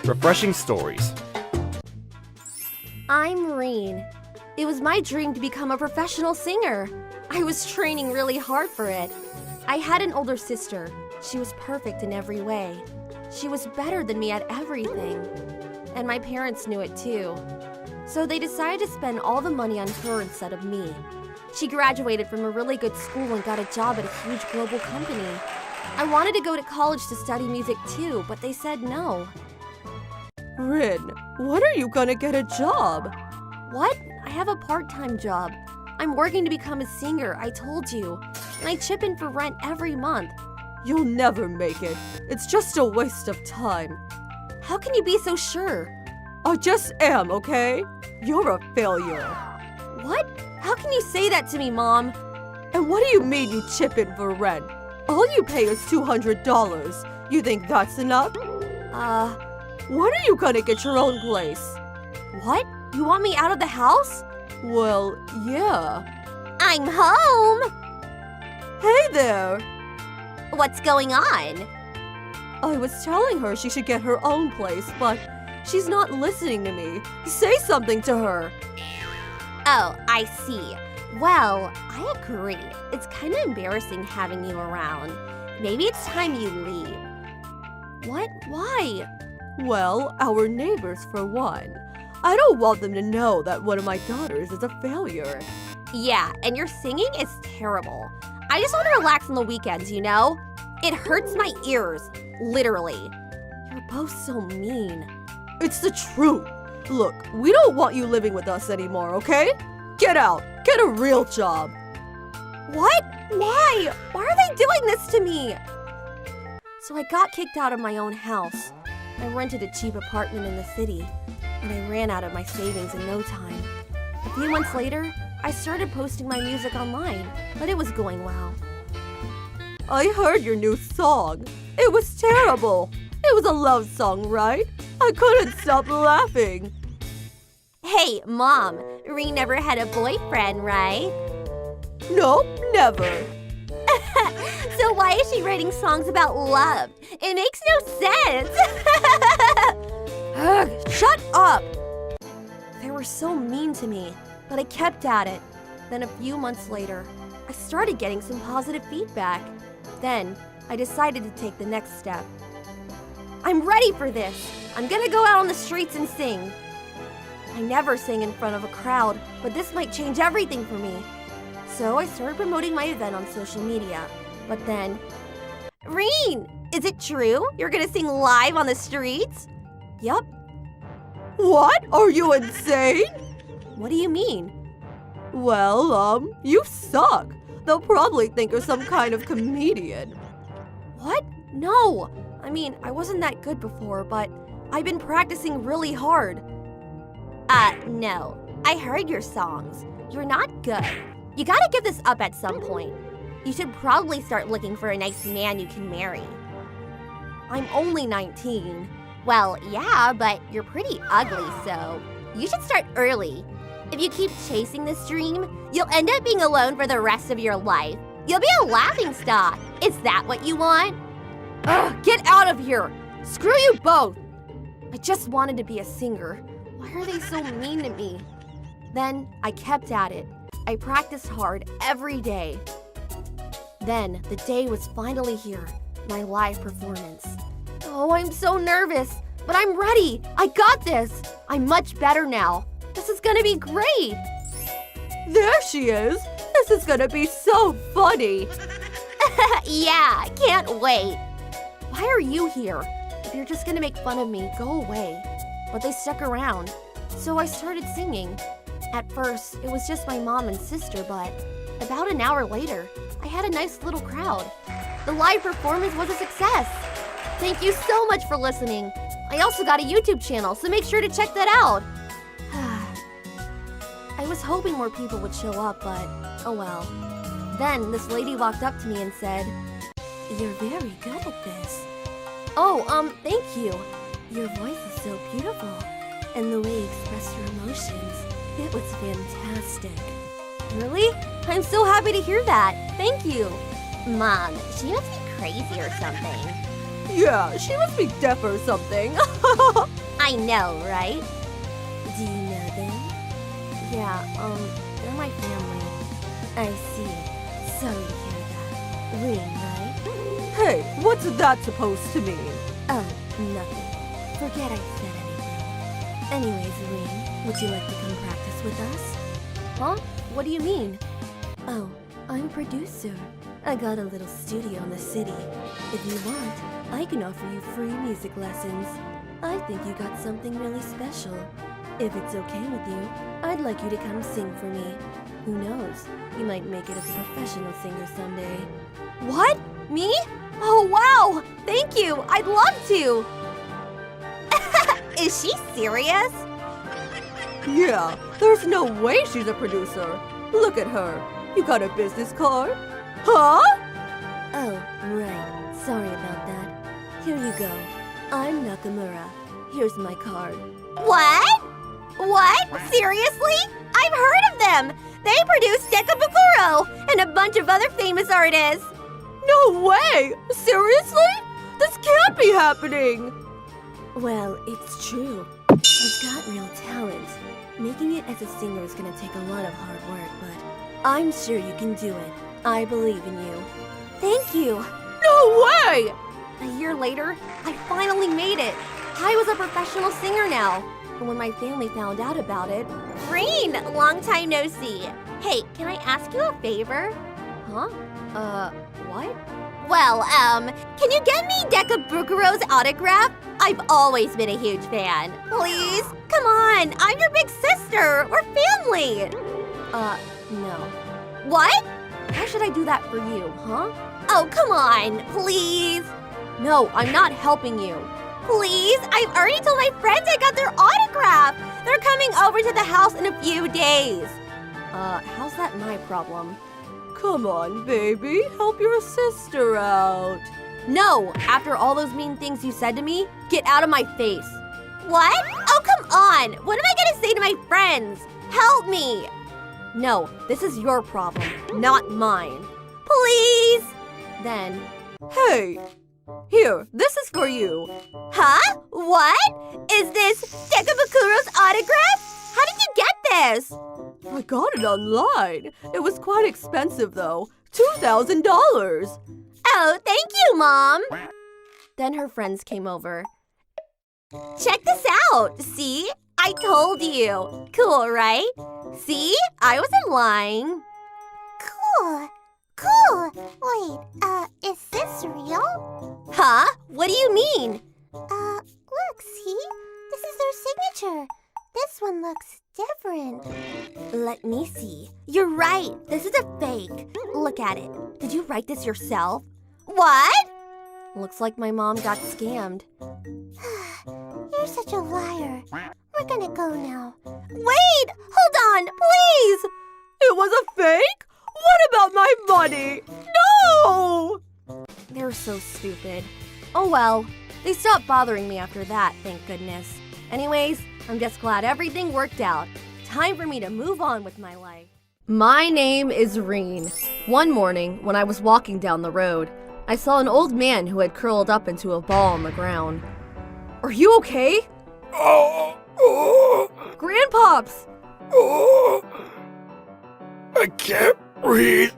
refreshing stories. I'm Reen. It was my dream to become a professional singer. I was training really hard for it. I had an older sister. She was perfect in every way. She was better than me at everything. And my parents knew it too. So they decided to spend all the money on her instead of me. She graduated from a really good school and got a job at a huge global company. I wanted to go to college to study music too, but they said no. Rin, when are you gonna get a job? What? I have a part-time job. I'm working to become a singer, I told you. And I chip in for rent every month. You'll never make it. It's just a waste of time. How can you be so sure? I just am, okay? You're a failure. What? How can you say that to me, Mom? And what do you mean you chip in for rent? All you pay is $200. You think that's enough? When are you gonna get your own place? What? You want me out of the house? Well, yeah. I'm home! Hey there! What's going on? I was telling her she should get her own place, but she's not listening to me. Say something to her. Oh, I see. Well, I agree. It's kind of embarrassing having you around. Maybe it's time you leave. What? Why? Well, our neighbors for one. I don't want them to know that one of my daughters is a failure. Yeah, and your singing is terrible. I just want to relax on the weekends, you know? It hurts my ears, literally. You're both so mean. It's the truth. Look, we don't want you living with us anymore, okay? Get out. Get a real job. What? Why? Why are they doing this to me? So I got kicked out of my own house. I rented a cheap apartment in the city, and I ran out of my savings in no time. A few months later, I started posting my music online, but it was going well. I heard your new song. It was terrible. It was a love song, right? I couldn't stop laughing. Hey, Mom, Reen never had a boyfriend, right? Nope, never. So why is she writing songs about love? It makes no sense. Ugh, shut up! They were so mean to me, but I kept at it. Then a few months later, I started getting some positive feedback. Then I decided to take the next step. I'm ready for this. I'm gonna go out on the streets and sing. I never sang in front of a crowd, but this might change everything for me. So I started promoting my event on social media. But then, Reen, is it true? You're gonna sing live on the streets? Yup. What? Are you insane? What do you mean? Well, you suck. They'll probably think you're some kind of comedian. What? No. I mean, I wasn't that good before, but I've been practicing really hard. No. I heard your songs. You're not good. You gotta give this up at some point. You should probably start looking for a nice man you can marry. I'm only 19. Well, yeah, but you're pretty ugly, so you should start early. If you keep chasing this dream, you'll end up being alone for the rest of your life. You'll be a laughingstock. Is that what you want? Ugh, get out of here! Screw you both! I just wanted to be a singer. Why are they so mean to me? Then I kept at it. I practiced hard every day. Then the day was finally here, my live performance. Oh, I'm so nervous, but I'm ready. I got this. I'm much better now. This is gonna be great. There she is. This is gonna be so funny. Yeah, can't wait. Why are you here? If you're just gonna make fun of me, go away. But they stuck around, so I started singing. At first, it was just my mom and sister, but about an hour later, I had a nice little crowd. The live performance was a success. Thank you so much for listening. I also got a YouTube channel, so make sure to check that out. I was hoping more people would show up, but oh well. Then this lady walked up to me and said, "You're very good at this." Oh, thank you. Your voice is so beautiful. And the way you express your emotions, it was fantastic. Really? I'm so happy to hear that. Thank you. Mom, she must be crazy or something. Yeah, she must be deaf or something. I know, right? Do you know them? Yeah, they're my family. I see. Sorry to hear that. Ring, right? Hey, what's that supposed to mean? Oh, nothing. Forget I said anything. Anyways, Ring, would you like to come practice with us? Huh? What do you mean? Oh, I'm a producer. I got a little studio in the city. If you want, I can offer you free music lessons. I think you got something really special. If it's okay with you, I'd like you to come sing for me. Who knows? You might make it as a professional singer someday. What? Me? Oh, wow! Thank you! I'd love to! Is she serious? Yeah, there's no way she's a producer. Look at her. You got a business card? Huh? Oh, right. Sorry about that. Here you go. I'm Nakamura. Here's my card. What? What? Seriously? I've heard of them! They produce Dekabukuro and a bunch of other famous artists. No way! Seriously? This can't be happening! Well, it's true. She's got real talent. Making it as a singer is gonna take a lot of hard work, but I'm sure you can do it. I believe in you. Thank you! No way! A year later, I finally made it. I was a professional singer now. And when my family found out about it... Green! Long time no see. Hey, can I ask you a favor? Huh? What? Well, can you get me Dekabukuro's autograph? I've always been a huge fan. Please? Come on, I'm your big sister. We're family. No. What? How should I do that for you, huh? Oh, come on, please. No, I'm not helping you. Please? I've already told my friends I got their autograph. They're coming over to the house in a few days. How's that my problem? Come on, baby. Help your sister out. No! After all those mean things you said to me, get out of my face. What? Oh, come on! What am I gonna say to my friends? Help me! No, this is your problem, not mine. Please! Then... Hey! Here, this is for you. Huh? What? Is this Dekabukuro's autograph? How did you get this? I got it online. It was quite expensive, though. $2,000. Oh, thank you, Mom! Then her friends came over. Check this out! See? I told you! Cool, right? See? I wasn't lying. Cool. Cool. Wait, is this real? Huh? What do you mean? Look, see? This is their signature. This one looks different. Let me see. You're right. This is a fake. Look at it. Did you write this yourself? What? Looks like my mom got scammed. You're such a liar. We're gonna go now. Wait! Hold on, please! It was a fake? What about my money? No! They're so stupid. Oh well. They stopped bothering me after that, thank goodness. Anyways, I'm just glad everything worked out. Time for me to move on with my life. My name is Reen. One morning, when I was walking down the road, I saw an old man who had curled up into a ball on the ground. Are you okay? Grandpops! I can't breathe.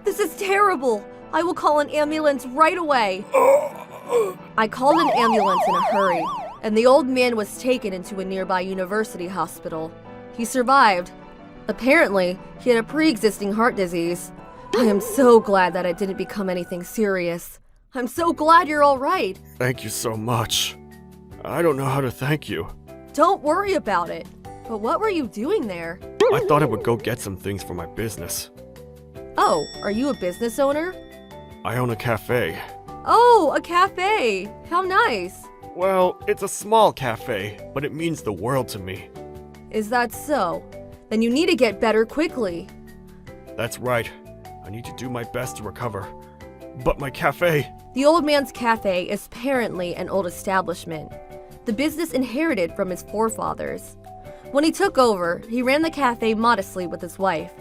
This is terrible. I will call an ambulance right away. I called an ambulance in a hurry, and the old man was taken into a nearby university hospital. He survived. Apparently, he had a pre-existing heart disease. I am so glad that it didn't become anything serious. I'm so glad you're all right. Thank you so much. I don't know how to thank you. Don't worry about it. But what were you doing there? I thought I would go get some things for my business. Oh, are you a business owner? I own a cafe. Oh, a cafe. How nice. Well, it's a small cafe, but it means the world to me. Is that so? Then you need to get better quickly. That's right. I need to do my best to recover. But my cafe... The old man's cafe is apparently an old establishment. The business inherited from his forefathers. When he took over, he ran the cafe modestly with his wife.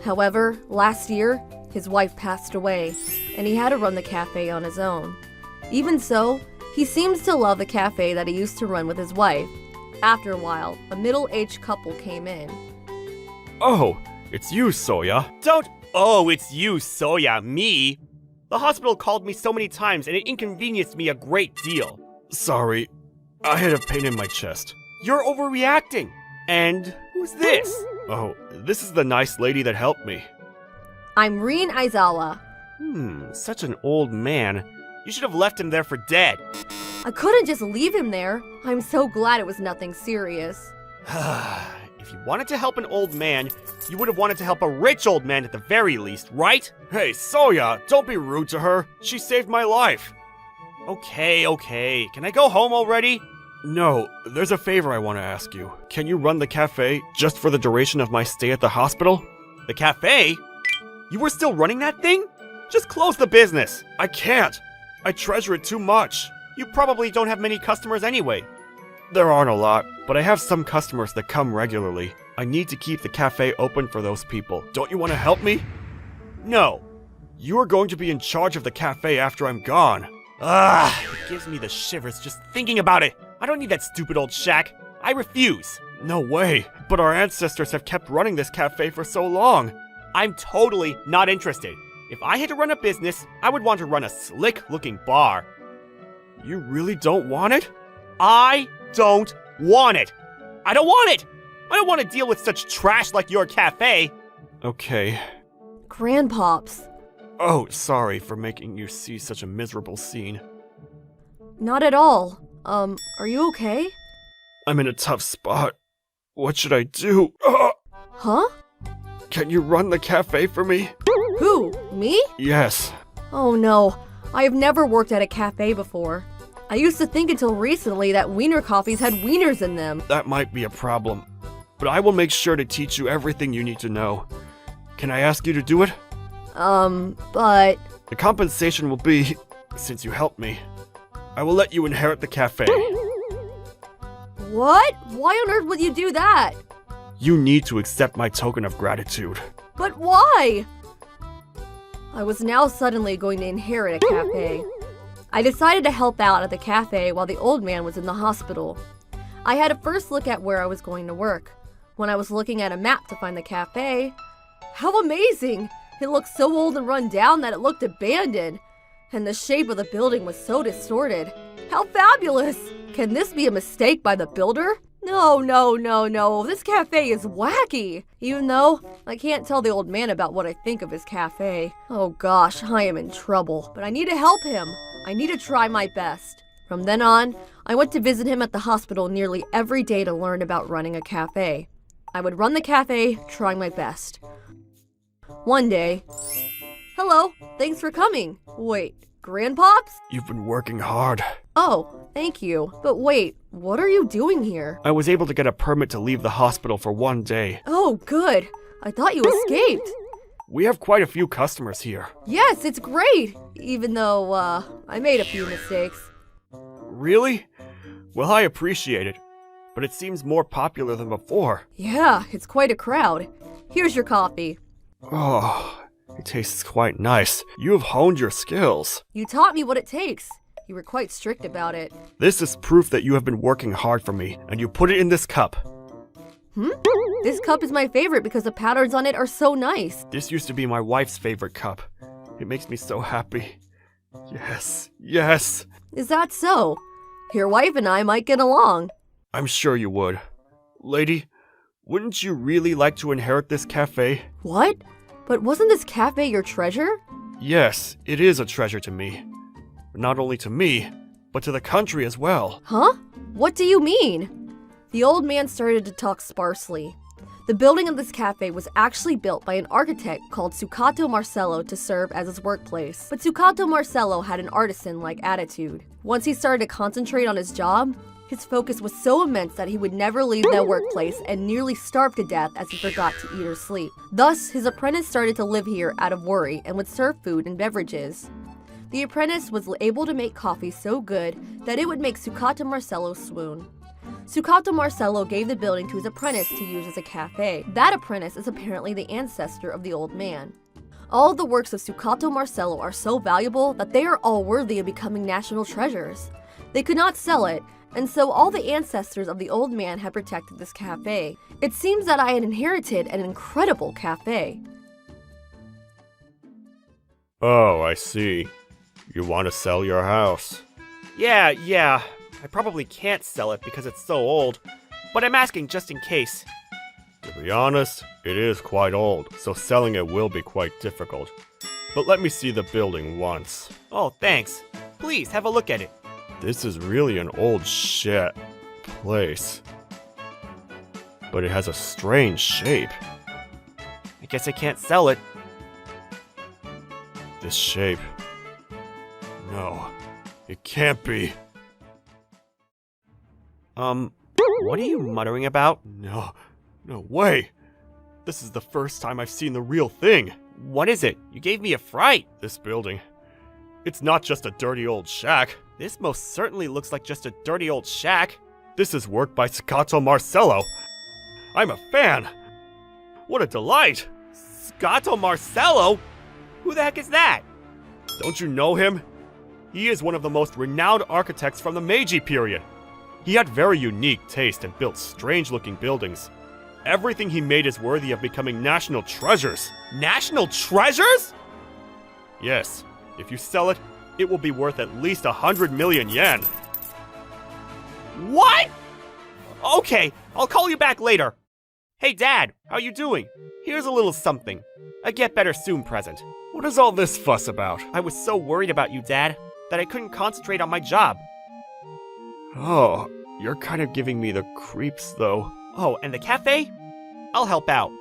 However, last year, his wife passed away, and he had to run the cafe on his own. Even so, he seems to love the cafe that he used to run with his wife. After a while, a middle-aged couple came in. Oh, it's you, Soya. It's you, Soya, me. The hospital called me so many times and it inconvenienced me a great deal. Sorry, I had a pain in my chest. You're overreacting. And who's this? Oh, this is the nice lady that helped me. I'm Rin Aizawa. Such an old man. You should have left him there for dead. I couldn't just leave him there. I'm so glad it was nothing serious. If you wanted to help an old man, you would have wanted to help a rich old man at the very least, right? Hey, Soya, don't be rude to her. She saved my life. Okay. Can I go home already? No, there's a favor I want to ask you. Can you run the cafe just for the duration of my stay at the hospital? The cafe? You were still running that thing? Just close the business. I can't. I treasure it too much. You probably don't have many customers anyway. There aren't a lot, but I have some customers that come regularly. I need to keep the cafe open for those people. Don't you want to help me? No. You are going to be in charge of the cafe after I'm gone. It gives me the shivers just thinking about it. I don't need that stupid old shack. I refuse. No way, but our ancestors have kept running this cafe for so long. I'm totally not interested. If I had to run a business, I would want to run a slick-looking bar. You really don't want it? I don't want it. I don't want it. I don't want to deal with such trash like your cafe. Okay. Grandpops. Oh, sorry for making you see such a miserable scene. Not at all. Are you okay? I'm in a tough spot. What should I do? Huh? Can you run the cafe for me? Who? Me? Yes. Oh no, I have never worked at a cafe before. I used to think until recently that wiener coffees had wieners in them. That might be a problem, but I will make sure to teach you everything you need to know. Can I ask you to do it? But... The compensation will be, since you helped me, I will let you inherit the cafe. What? Why on earth would you do that? You need to accept my token of gratitude. But why? I was now suddenly going to inherit a cafe. I decided to help out at the cafe while the old man was in the hospital. I had to first look at where I was going to work. When I was looking at a map to find the cafe, how amazing! It looked so old and run down that it looked abandoned. And the shape of the building was so distorted. How fabulous! Can this be a mistake by the builder? No. This cafe is wacky. Even though I can't tell the old man about what I think of his cafe. Oh gosh, I am in trouble. But I need to help him. I need to try my best. From then on, I went to visit him at the hospital nearly every day to learn about running a cafe. I would run the cafe, trying my best. One day... Hello, thanks for coming. Wait, Grandpops? You've been working hard. Oh, thank you. But wait, what are you doing here? I was able to get a permit to leave the hospital for one day. Oh, good. I thought you escaped. We have quite a few customers here. Yes, it's great. Even though, I made a few mistakes. Really? Well, I appreciate it. But it seems more popular than before. Yeah, it's quite a crowd. Here's your coffee. Oh, it tastes quite nice. You have honed your skills. You taught me what it takes. You were quite strict about it. This is proof that you have been working hard for me, and you put it in this cup. This cup is my favorite because the patterns on it are so nice. This used to be my wife's favorite cup. It makes me so happy. Yes. Is that so? Your wife and I might get along. I'm sure you would. Lady, wouldn't you really like to inherit this cafe? What? But wasn't this cafe your treasure? Yes, it is a treasure to me. Not only to me, but to the country as well. Huh? What do you mean? The old man started to talk sparsely. The building of this cafe was actually built by an architect called Tsukato Marcello to serve as his workplace. But Tsukato Marcello had an artisan-like attitude. Once he started to concentrate on his job, his focus was so immense that he would never leave that workplace and nearly starved to death as he forgot to eat or sleep. Thus, his apprentice started to live here out of worry and would serve food and beverages. The apprentice was able to make coffee so good that it would make Tsukato Marcello swoon. Tsukato Marcello gave the building to his apprentice to use as a cafe. That apprentice is apparently the ancestor of the old man. All the works of Sucato Marcello are so valuable that they are all worthy of becoming national treasures. They could not sell it, and so all the ancestors of the old man had protected this cafe. It seems that I had inherited an incredible cafe. Oh, I see. You want to sell your house. Yeah. I probably can't sell it because it's so old, but I'm asking just in case. To be honest, it is quite old, so selling it will be quite difficult. But let me see the building once. Oh, thanks. Please, have a look at it. This is really an old shit place. But it has a strange shape. I guess I can't sell it. This shape. No, it can't be. What are you muttering about? No way. This is the first time I've seen the real thing. What is it? You gave me a fright. This building. It's not just a dirty old shack. This most certainly looks like just a dirty old shack. This is work by Sucato Marcello. I'm a fan. What a delight. Sucato Marcello? Who the heck is that? Don't you know him? He is one of the most renowned architects from the Meiji period. He had very unique taste and built strange-looking buildings. Everything he made is worthy of becoming national treasures. National treasures? Yes, if you sell it, it will be worth at least 100 million yen. What? Okay, I'll call you back later. Hey Dad, how you doing? Here's a little something. A get better soon present. What is all this fuss about? I was so worried about you, Dad, that I couldn't concentrate on my job. Oh, you're kind of giving me the creeps, though. Oh, and the cafe? I'll help out.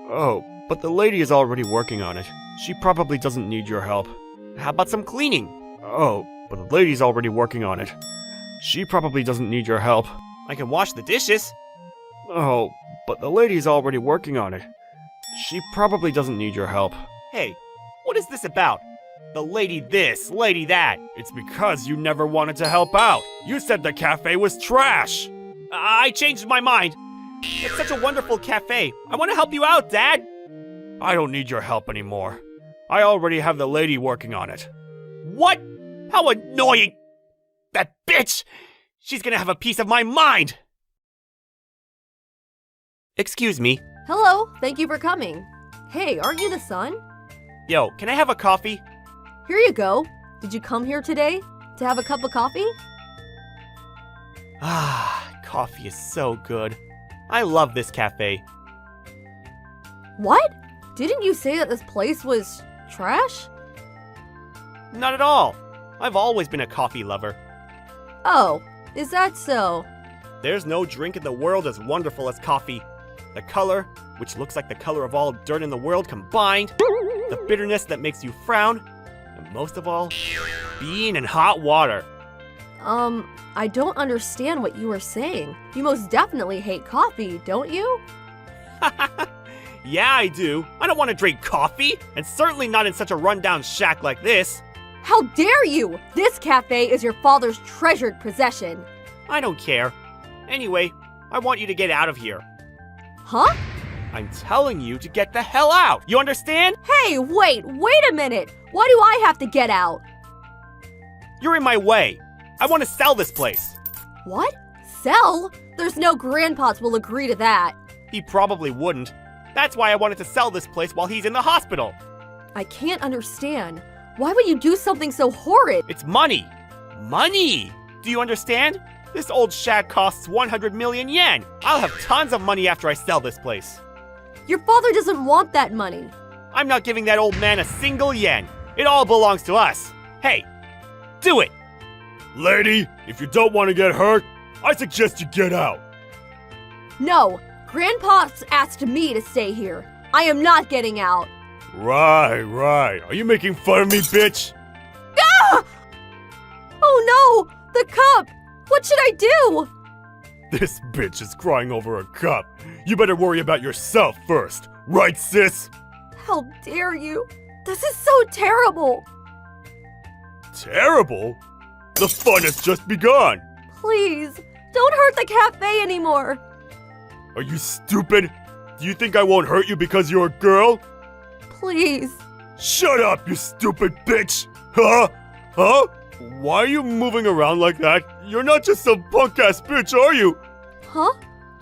Oh, but the lady is already working on it. She probably doesn't need your help. How about some cleaning? Oh, but the lady's already working on it. She probably doesn't need your help. I can wash the dishes. Oh, but the lady's already working on it. She probably doesn't need your help. Hey, what is this about? The lady this, lady that. It's because you never wanted to help out. You said the cafe was trash. I changed my mind. It's such a wonderful cafe. I want to help you out, Dad. I don't need your help anymore. I already have the lady working on it. What? How annoying! That bitch! She's gonna have a piece of my mind! Excuse me. Hello, thank you for coming. Hey, aren't you the son? Yo, can I have a coffee? Here you go. Did you come here today to have a cup of coffee? Ah, coffee is so good. I love this cafe. What? Didn't you say that this place was trash? Not at all. I've always been a coffee lover. Oh, is that so? There's no drink in the world as wonderful as coffee. The color, which looks like the color of all dirt in the world combined, the bitterness that makes you frown, and most of all, being in hot water. I don't understand what you were saying. You most definitely hate coffee, don't you? Yeah, I do. I don't want to drink coffee, and certainly not in such a rundown shack like this. How dare you! This cafe is your father's treasured possession. I don't care. Anyway, I want you to get out of here. Huh? I'm telling you to get the hell out. You understand? Hey, wait a minute! Why do I have to get out? You're in my way. I want to sell this place. What? Sell? There's no grandpas will agree to that. He probably wouldn't. That's why I wanted to sell this place while he's in the hospital. I can't understand. Why would you do something so horrid? It's money. Money! Do you understand? This old shack costs 100 million yen. I'll have tons of money after I sell this place. Your father doesn't want that money. I'm not giving that old man a single yen. It all belongs to us. Hey, do it! Lady, if you don't want to get hurt, I suggest you get out. No, Grandpa's asked me to stay here. I am not getting out. Right. Are you making fun of me, bitch? Ah! Oh no! The cup! What should I do? This bitch is crying over a cup. You better worry about yourself first. Right, sis? How dare you? This is so terrible. Terrible? The fun has just begun. Please, don't hurt the cafe anymore. Are you stupid? Do you think I won't hurt you because you're a girl? Please. Shut up, you stupid bitch! Huh? Huh? Why are you moving around like that? You're not just some punk-ass bitch, are you? Huh?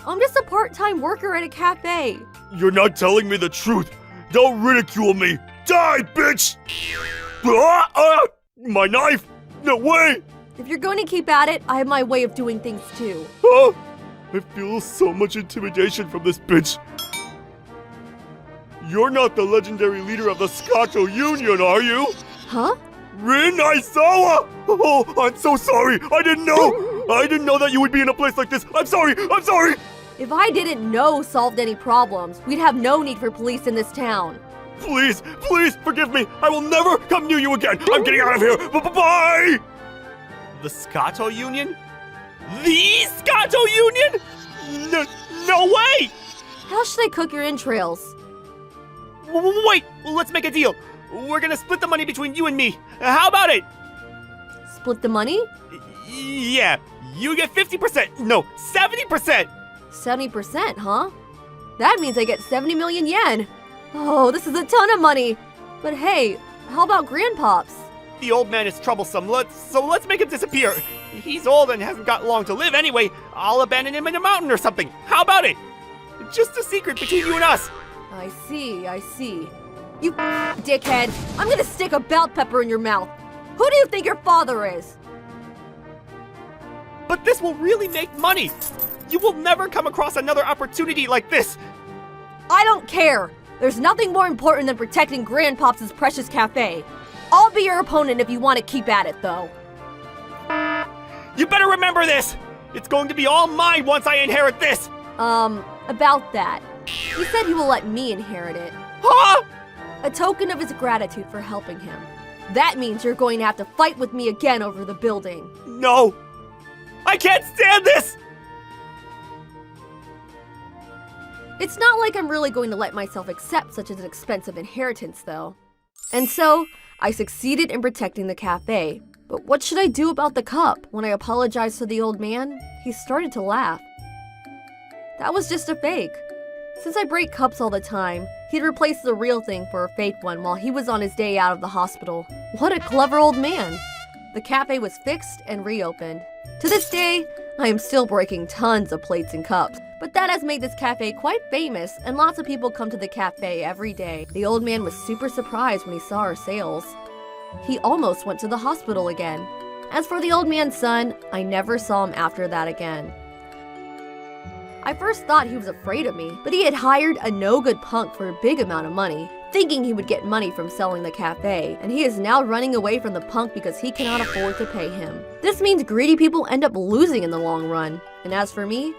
I'm just a part-time worker at a cafe. You're not telling me the truth. Don't ridicule me. Die, bitch! Ah, ah, my knife! No way! If you're going to keep at it, I have my way of doing things too. Ah, I feel so much intimidation from this bitch. You're not the legendary leader of the Scotto Union, are you? Huh? Rin Aizawa! Oh, I'm so sorry. I didn't know. I didn't know that you would be in a place like this. I'm sorry. I'm sorry. If I didn't know solved any problems, we'd have no need for police in this town. Please, please forgive me. I will never come near you again. I'm getting out of here. Bye-bye. The Scotto Union? The Scotto Union? No way! How should I cook your entrails? Wait, let's make a deal. We're gonna split the money between you and me. How about it? Split the money? Yeah, you get 50%. No, 70%. 70%, huh? That means I get 70 million yen. Oh, this is a ton of money. But hey, how about grandpops? The old man is troublesome. Let's make him disappear. He's old and hasn't got long to live anyway. I'll abandon him in a mountain or something. How about it? Just a secret between you and us. I see. You dickhead. I'm gonna stick a bell pepper in your mouth. Who do you think your father is? But this will really make money. You will never come across another opportunity like this. I don't care. There's nothing more important than protecting Grandpops' precious cafe. I'll be your opponent if you want to keep at it, though. You better remember this. It's going to be all mine once I inherit this. About that. He said he will let me inherit it. Huh? A token of his gratitude for helping him. That means you're going to have to fight with me again over the building. No. I can't stand this. It's not like I'm really going to let myself accept such an expensive inheritance, though. And so, I succeeded in protecting the cafe. But what should I do about the cup? When I apologized to the old man, he started to laugh. That was just a fake. Since I break cups all the time, he'd replaced the real thing for a fake one while he was on his day out of the hospital. What a clever old man! The cafe was fixed and reopened. To this day, I am still breaking tons of plates and cups. But that has made this cafe quite famous, and lots of people come to the cafe every day. The old man was super surprised when he saw our sales. He almost went to the hospital again. As for the old man's son, I never saw him after that again. I first thought he was afraid of me, but he had hired a no-good punk for a big amount of money, thinking he would get money from selling the cafe, and he is now running away from the punk because he cannot afford to pay him. This means greedy people end up losing in the long run. And as for me,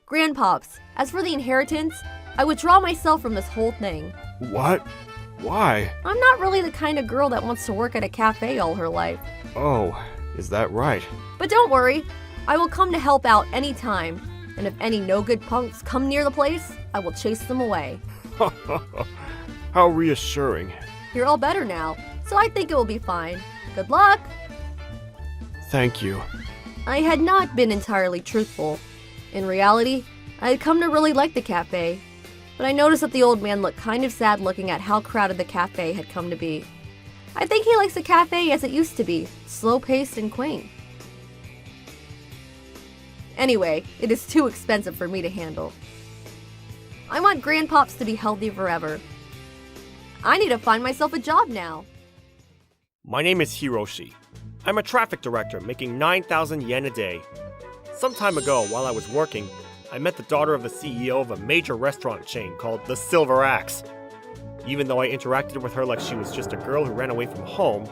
Grandpops, as for the inheritance, I withdraw myself from this whole thing. What? Why? I'm not really the kind of girl that wants to work at a cafe all her life. Oh, is that right? But don't worry, I will come to help out anytime. And if any no-good punks come near the place, I will chase them away. How reassuring. You're all better now, so I think it will be fine. Good luck! Thank you. I had not been entirely truthful. In reality, I had come to really like the cafe, but I noticed that the old man looked kind of sad looking at how crowded the cafe had come to be. I think he likes the cafe as it used to be, slow-paced and quaint. Anyway, it is too expensive for me to handle. I want Grandpops to be healthy forever. I need to find myself a job now. My name is Hiroshi. I'm a traffic director making 9,000 yen a day. Some time ago, while I was working, I met the daughter of the CEO of a major restaurant chain called the Silver Axe. Even though I interacted with her like she was just a girl who ran away from home.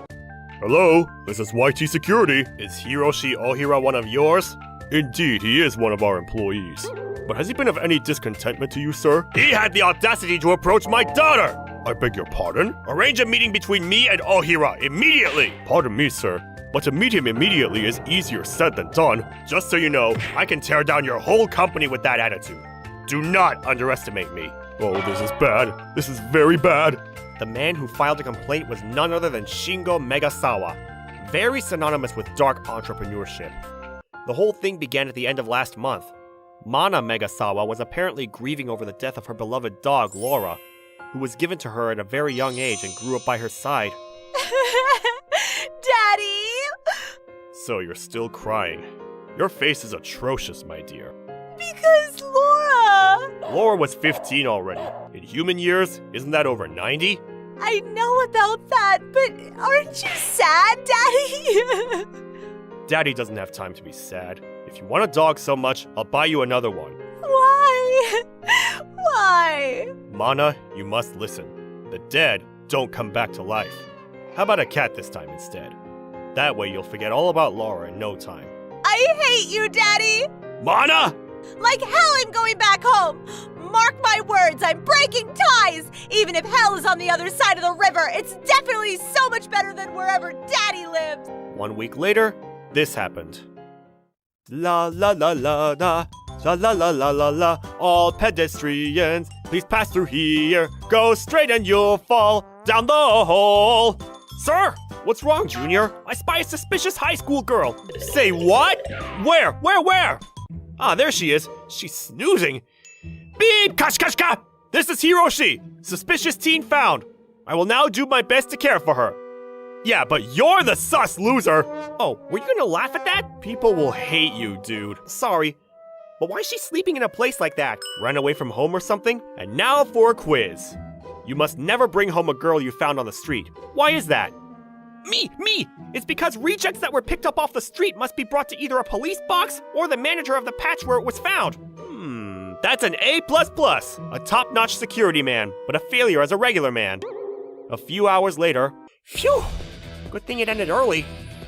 Hello, this is YT Security. Is Hiroshi Ohira one of yours? Indeed, he is one of our employees. But has he been of any discontentment to you, sir? He had the audacity to approach my daughter! I beg your pardon? Arrange a meeting between me and Ohira immediately! Pardon me, sir, but to meet him immediately is easier said than done. Just so you know, I can tear down your whole company with that attitude. Do not underestimate me. Oh, this is bad. This is very bad. The man who filed a complaint was none other than Shingo Megasawa, very synonymous with dark entrepreneurship. The whole thing began at the end of last month. Mana Megasawa was apparently grieving over the death of her beloved dog, Laura. who was given to her at a very young age and grew up by her side. Daddy! So you're still crying. Your face is atrocious, my dear. Because Laura! Laura was 15 already. In human years, isn't that over 90? I know about that, but aren't you sad, Daddy? Daddy doesn't have time to be sad. If you want a dog so much, I'll buy you another one. Why? Why? Mana, you must listen. The dead don't come back to life. How about a cat this time instead? That way you'll forget all about Laura in no time. I hate you, Daddy! Mana! Like hell I'm going back home! Mark my words, I'm breaking ties! Even if hell is on the other side of the river, it's definitely so much better than wherever Daddy lives! 1 week later, this happened. La la la la la, la la la la la la. All pedestrians, please pass through here. Go straight and you'll fall down the hole. Sir, what's wrong, Junior? I spy a suspicious high school girl. Say what? Where? Ah, there she is. She's snoozing. Beep! Kashkashka! This is Hiroshi. Suspicious teen found. I will now do my best to care for her. Yeah, but you're the sus loser. Oh, were you gonna laugh at that? People will hate you, dude. Sorry. But why is she sleeping in a place like that? Ran away from home or something? And now for a quiz. You must never bring home a girl you found on the street. Why is that? Me! It's because rejects that were picked up off the street must be brought to either a police box or the manager of the patch where it was found. That's an A++. A top-notch security man, but a failure as a regular man. A few hours later, phew! Good thing it ended early.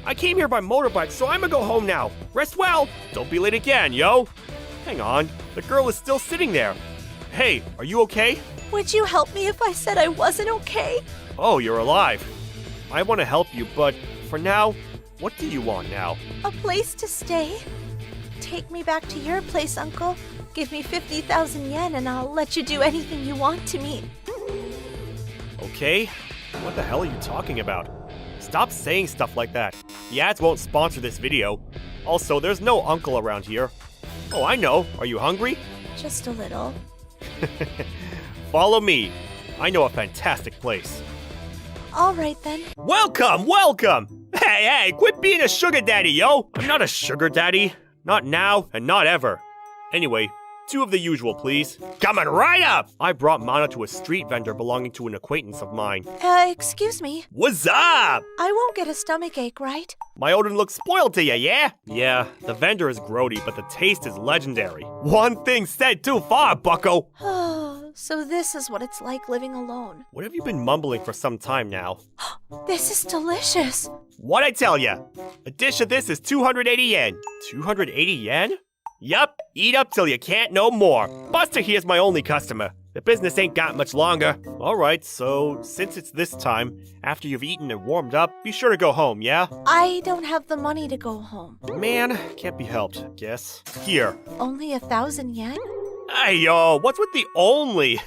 I came here by motorbike, so I'ma go home now. Rest well. Don't be late again, yo. Hang on, the girl is still sitting there. Hey, are you okay? Would you help me if I said I wasn't okay? Oh, you're alive. I want to help you, but for now, what do you want now? A place to stay? Take me back to your place, Uncle. Give me 50,000 yen and I'll let you do anything you want to me. Okay, what the hell are you talking about? Stop saying stuff like that. The ads won't sponsor this video. Also, there's no uncle around here. Oh, I know. Are you hungry? Just a little. Follow me. I know a fantastic place. All right then. Welcome! Hey, quit being a sugar daddy, yo! I'm not a sugar daddy. Not now and not ever. Anyway, 2 of the usual, please. Coming right up! I brought Mana to a street vendor belonging to an acquaintance of mine. Excuse me. What's up? I won't get a stomach ache, right? My Odin looks spoiled to you, yeah? Yeah, the vendor is grody, but the taste is legendary. One thing said too far, bucko! Oh, so this is what it's like living alone. What have you been mumbling for some time now? This is delicious. What'd I tell ya? A dish of this is 280 yen. 280 yen? Yup, eat up till you can't no more. Buster here's my only customer. The business ain't got much longer. Alright, so since it's this time, after you've eaten and warmed up, be sure to go home, yeah? I don't have the money to go home. Man, can't be helped, guess. Here. Only 1,000 yen? Hey yo, what's with the only?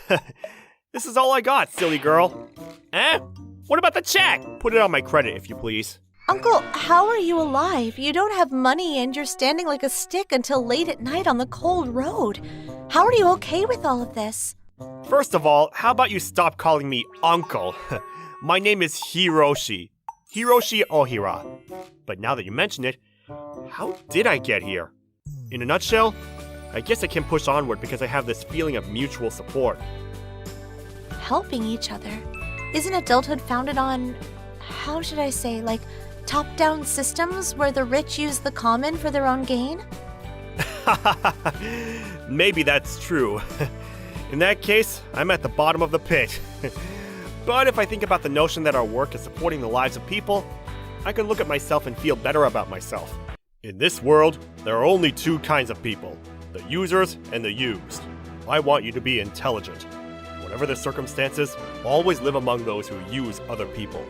This is all I got, silly girl. Eh? What about the check? Put it on my credit, if you please. Uncle, how are you alive? You don't have money and you're standing like a stick until late at night on the cold road. How are you okay with all of this? First of all, how about you stop calling me Uncle? My name is Hiroshi. Hiroshi Ohira. But now that you mention it, how did I get here? In a nutshell, I guess I can push onward because I have this feeling of mutual support. Helping each other. Isn't adulthood founded on, how should I say, like top-down systems where the rich use the common for their own gain? Maybe that's true. In that case, I'm at the bottom of the pit. But if I think about the notion that our work is supporting the lives of people, I can look at myself and feel better about myself. In this world, there are only 2 kinds of people, the users and the used. I want you to be intelligent. Whatever the circumstances, always live among those who use other people.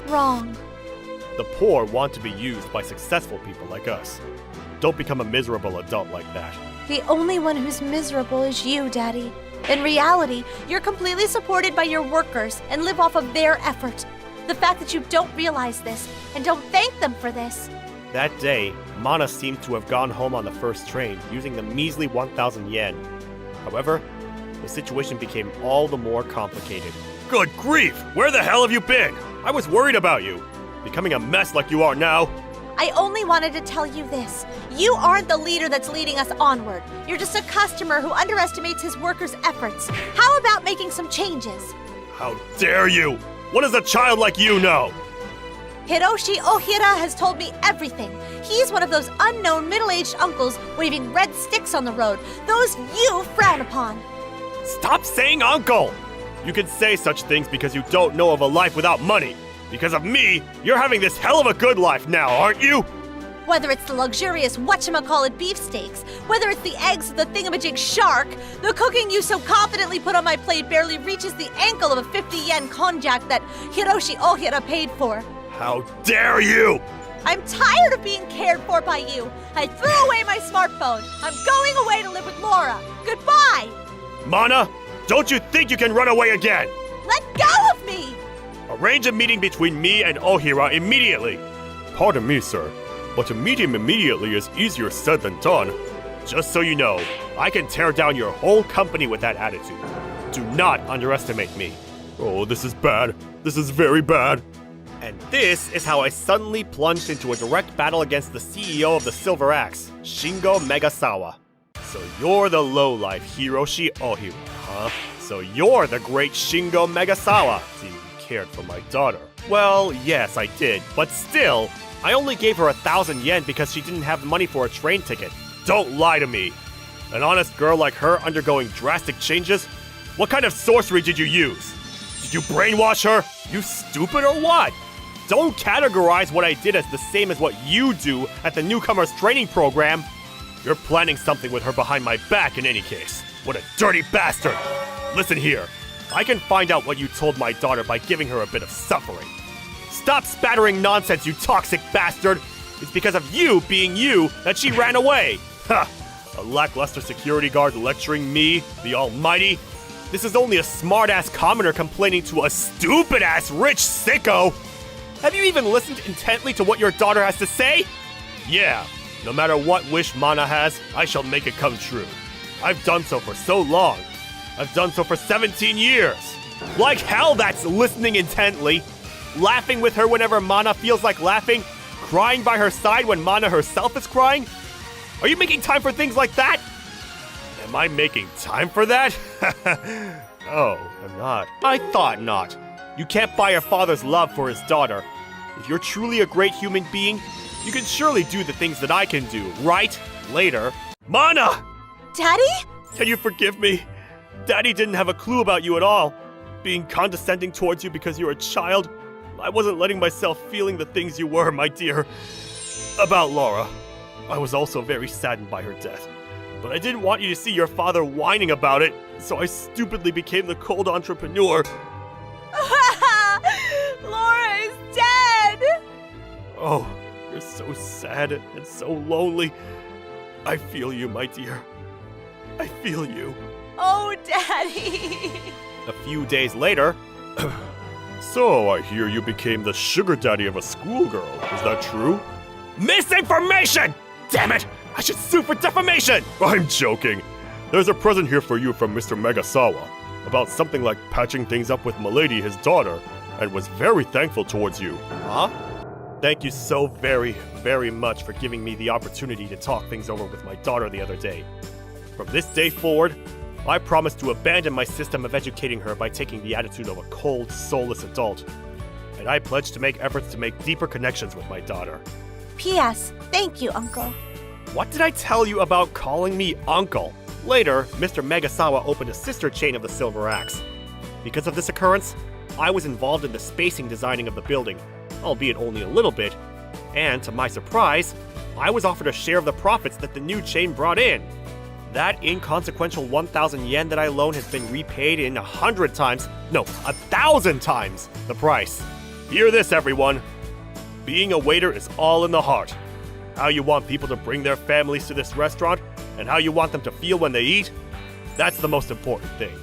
Wrong. The poor want to be used by successful people like us. Don't become a miserable adult like that. The only one who's miserable is you, Daddy. In reality, you're completely supported by your workers and live off of their effort. The fact that you don't realize this and don't thank them for this. That day, Mana seemed to have gone home on the first train using the measly 1,000 yen. However, the situation became all the more complicated. Good grief! Where the hell have you been? I was worried about you. Becoming a mess like you are now. I only wanted to tell you this. You aren't the leader that's leading us onward. You're just a customer who underestimates his workers' efforts. How about making some changes? How dare you? What does a child like you know? Hiroshi Ohira has told me everything. He's one of those unknown middle-aged uncles waving red sticks on the road. Those you frown upon. Stop saying uncle! You can say such things because you don't know of a life without money. Because of me, you're having this hell of a good life now, aren't you? Whether it's the luxurious whatchamacallit beefsteaks, whether it's the eggs of the thingamajig shark, the cooking you so confidently put on my plate barely reaches the ankle of a 50-yen konjac that Hiroshi Ohira paid for. How dare you! I'm tired of being cared for by you. I threw away my smartphone. I'm going away to live with Laura. Goodbye! Mana, don't you think you can run away again? Let go of me! Arrange a meeting between me and Ohira immediately. Pardon me, sir, but to meet him immediately is easier said than done. Just so you know, I can tear down your whole company with that attitude. Do not underestimate me. Oh, this is bad. This is very bad. And this is how I suddenly plunged into a direct battle against the CEO of the Silver Axe, Shingo Megasawa. So you're the lowlife Hiroshi Ohira, huh? So you're the great Shingo Megasawa. See, you cared for my daughter. Well, yes, I did, but still, I only gave her 1,000 yen because she didn't have the money for a train ticket. Don't lie to me. An honest girl like her undergoing drastic changes? What kind of sorcery did you use? Did you brainwash her? You stupid or what? Don't categorize what I did as the same as what you do at the newcomers training program. You're planning something with her behind my back in any case. What a dirty bastard! Listen here, I can find out what you told my daughter by giving her a bit of suffering. Stop spattering nonsense, you toxic bastard! It's because of you being you that she ran away! Ha! A lackluster security guard lecturing me, the almighty? This is only a smart-ass commoner complaining to a stupid-ass rich sicko! Have you even listened intently to what your daughter has to say? Yeah, no matter what wish Mana has, I shall make it come true. I've done so for so long. I've done so for 17 years. Like hell that's listening intently. Laughing with her whenever Mana feels like laughing. Crying by her side when Mana herself is crying. Are you making time for things like that? Am I making time for that? Oh, I'm not. I thought not. You can't buy your father's love for his daughter. If you're truly a great human being, you can surely do the things that I can do, right? Later. Mana! Daddy? Can you forgive me? Daddy didn't have a clue about you at all. Being condescending towards you because you're a child. I wasn't letting myself feeling the things you were, my dear. About Laura. I was also very saddened by her death. But I didn't want you to see your father whining about it, so I stupidly became the cold entrepreneur. Laura is dead! Oh, you're so sad and so lonely. I feel you, my dear. I feel you. Oh, Daddy! A few days later, So I hear you became the sugar daddy of a schoolgirl. Is that true? misinformation! Damn it! I should sue for defamation! I'm joking. There's a present here for you from Mr. Megasawa about something like patching things up with Milady, his daughter, and was very thankful towards you. Huh? Thank you so very, very much for giving me the opportunity to talk things over with my daughter the other day. From this day forward, I promise to abandon my system of educating her by taking the attitude of a cold, soulless adult. And I pledge to make efforts to make deeper connections with my daughter. P.S. Thank you, Uncle. What did I tell you about calling me uncle? Later, Mr. Megasawa opened a sister chain of the Silver Axe. Because of this occurrence, I was involved in the spacing designing of the building, albeit only a little bit, and to my surprise, I was offered a share of the profits that the new chain brought in. That inconsequential 1,000 yen that I loaned has been repaid in 100 times, no, 1,000 times the price. Hear this, everyone. Being a waiter is all in the heart. How you want people to bring their families to this restaurant, and how you want them to feel when they eat, that's the most important thing.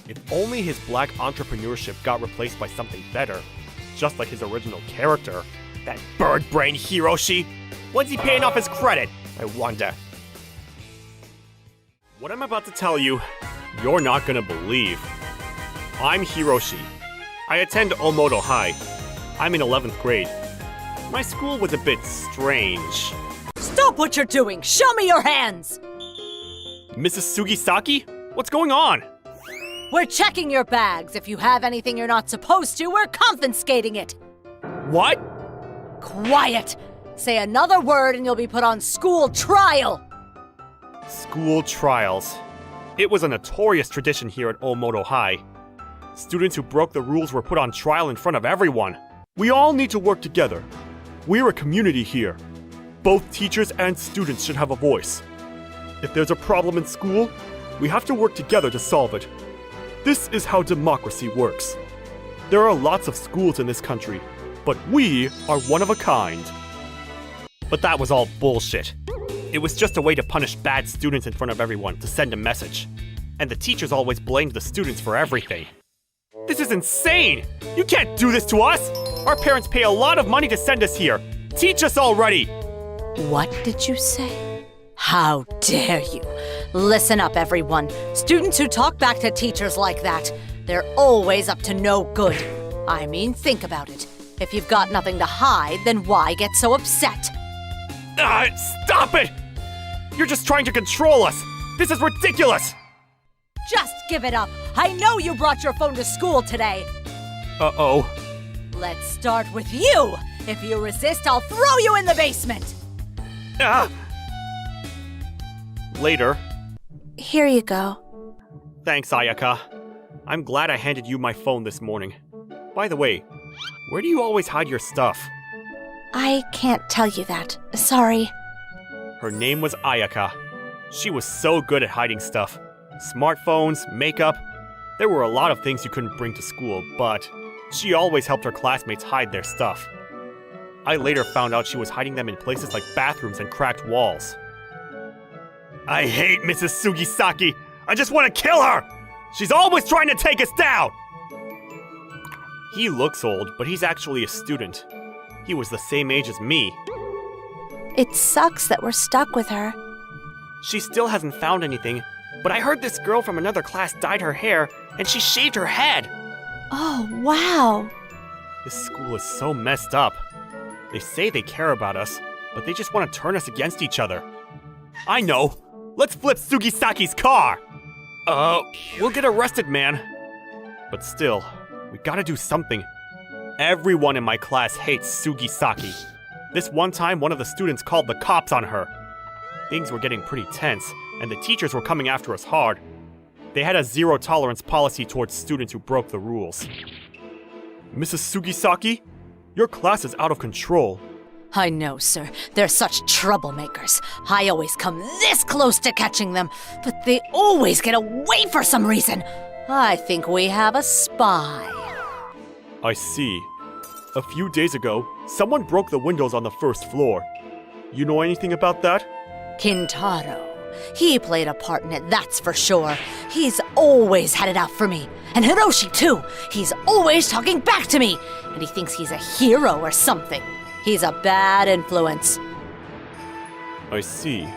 If only his black entrepreneurship got replaced by something better, just like his original character, that bird brain Hiroshi. When's he paying off his credit? I wonder. What I'm about to tell you, You're not gonna believe. I'm Hiroshi. I attend Omoto High. I'm in 11th grade. My school was a bit strange. Stop what you're doing! Show me your hands! Mrs. Sugisaki? What's going on? We're checking your bags. If you have anything you're not supposed to, we're confiscating it. What? Quiet! Say another word and you'll be put on school trial! School trials. It was a notorious tradition here at Omoto High. Students who broke the rules were put on trial in front of everyone. We all need to work together. We're a community here. Both teachers and students should have a voice. If there's a problem in school, we have to work together to solve it. This is how democracy works. There are lots of schools in this country, but we are one of a kind. But that was all bullshit. It was just a way to punish bad students in front of everyone to send a message. And the teachers always blamed the students for everything. This is insane! You can't do this to us! Our parents pay a lot of money to send us here. Teach us already! What did you say? How dare you? Listen up, everyone. Students who talk back to teachers like that, they're always up to no good. I mean, think about it. If you've got nothing to hide, then why get so upset? Stop it! You're just trying to control us! This is ridiculous! Just give it up. I know you brought your phone to school today. Uh-oh. Let's start with you. If you resist, I'll throw you in the basement. Later. Here you go. Thanks, Ayaka. I'm glad I handed you my phone this morning. By the way, where do you always hide your stuff? I can't tell you that. Sorry. Her name was Ayaka. She was so good at hiding stuff. Smartphones, makeup. There were a lot of things you couldn't bring to school, but she always helped her classmates hide their stuff. I later found out she was hiding them in places like bathrooms and cracked walls. I hate Mrs. Sugisaki! I just want to kill her! She's always trying to take us down! He looks old, but he's actually a student. He was the same age as me. It sucks that we're stuck with her. She still hasn't found anything, but I heard this girl from another class dyed her hair, and she shaved her head! Oh, wow. This school is so messed up. They say they care about us, but they just want to turn us against each other. I know! Let's flip Sugisaki's car! We'll get arrested, man. But still, we gotta do something. Everyone in my class hates Sugisaki. This one time, one of the students called the cops on her. Things were getting pretty tense, and the teachers were coming after us hard. They had a zero-tolerance policy towards students who broke the rules. Mrs. Sugisaki, your class is out of control. I know, sir. They're such troublemakers. I always come this close to catching them, but they always get away for some reason. I think we have a spy. I see. A few days ago, someone broke the windows on the first floor. You know anything about that? Kintaro. He played a part in it, that's for sure. He's always had it out for me. And Hiroshi, too. He's always talking back to me. And he thinks he's a hero or something. He's a bad influence. I see.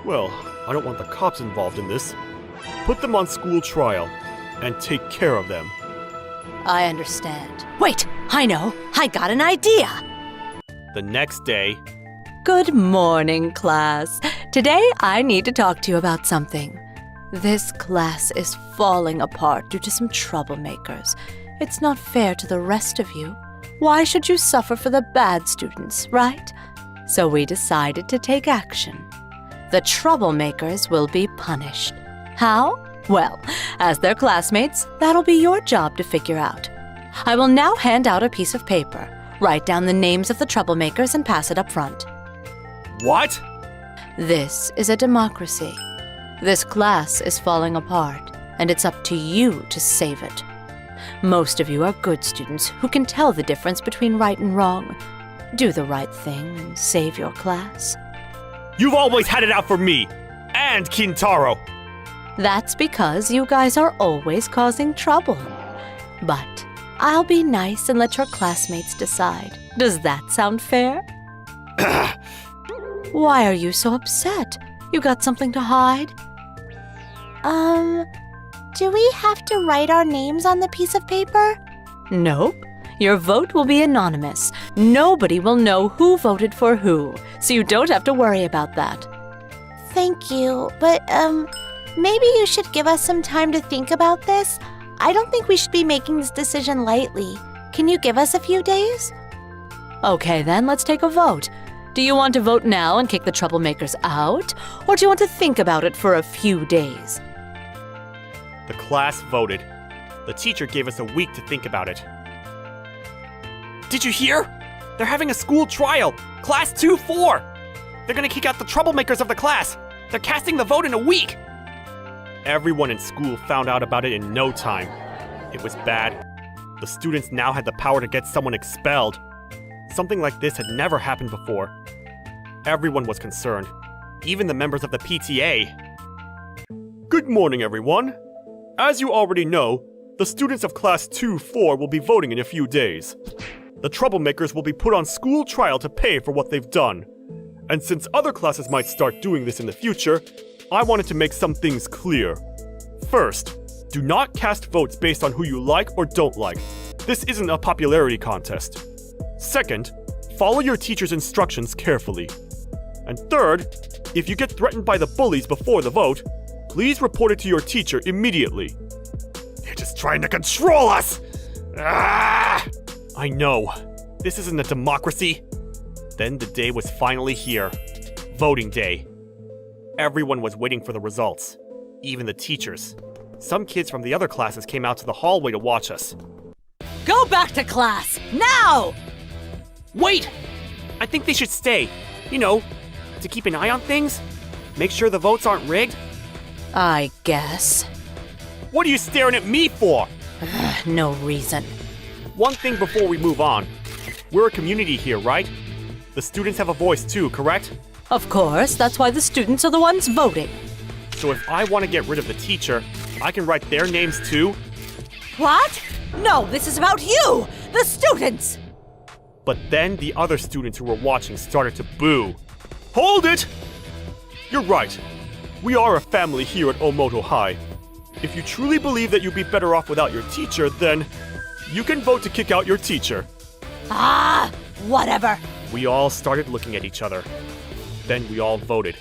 Well, I don't want the cops involved in this. Put them on school trial, and take care of them. I understand. Wait, I know. I got an idea. The next day... Good morning, class. Today I need to talk to you about something. This class is falling apart due to some troublemakers. It's not fair to the rest of you. Why should you suffer for the bad students, right? So we decided to take action. The troublemakers will be punished. How? Well, as their classmates, that'll be your job to figure out. I will now hand out a piece of paper. Write down the names of the troublemakers and pass it up front. What? This is a democracy. This class is falling apart, and it's up to you to save it. Most of you are good students who can tell the difference between right and wrong. Do the right thing and save your class. You've always had it out for me! And Kintaro! That's because you guys are always causing trouble. But I'll be nice and let your classmates decide. Does that sound fair? Why are you so upset? You got something to hide? Do we have to write our names on the piece of paper? Nope. Your vote will be anonymous. Nobody will know who voted for who, so you don't have to worry about that. Thank you, but, maybe you should give us some time to think about this. I don't think we should be making this decision lightly. Can you give us a few days? Okay, then let's take a vote. Do you want to vote now and kick the troublemakers out, or do you want to think about it for a few days? The class voted. The teacher gave us a week to think about it. Did you hear? They're having a school trial. Class 2-4. They're gonna kick out the troublemakers of the class. They're casting the vote in a week. Everyone in school found out about it in no time. It was bad. The students now had the power to get someone expelled. Something like this had never happened before. Everyone was concerned, even the members of the PTA. Good morning, everyone. As you already know, the students of Class 2-4 will be voting in a few days. The troublemakers will be put on school trial to pay for what they've done. And since other classes might start doing this in the future, I wanted to make some things clear. First, do not cast votes based on who you like or don't like. This isn't a popularity contest. Second, follow your teacher's instructions carefully. And third, if you get threatened by the bullies before the vote, please report it to your teacher immediately. They're just trying to control us! Ah! I know. This isn't a democracy. Then the day was finally here. Voting day. Everyone was waiting for the results. Even the teachers. Some kids from the other classes came out to the hallway to watch us. Go back to class, now! Wait! I think they should stay. You know, to keep an eye on things? Make sure the votes aren't rigged? I guess. What are you staring at me for? No reason. One thing before we move on. We're a community here, right? The students have a voice too, correct? Of course, that's why the students are the ones voting. So if I want to get rid of the teacher, I can write their names too? What? No, this is about you, the students! But then the other students who were watching started to boo. Hold it! You're right. We are a family here at Omoto High. If you truly believe that you'd be better off without your teacher, then you can vote to kick out your teacher. Ah, whatever. We all started looking at each other. Then we all voted.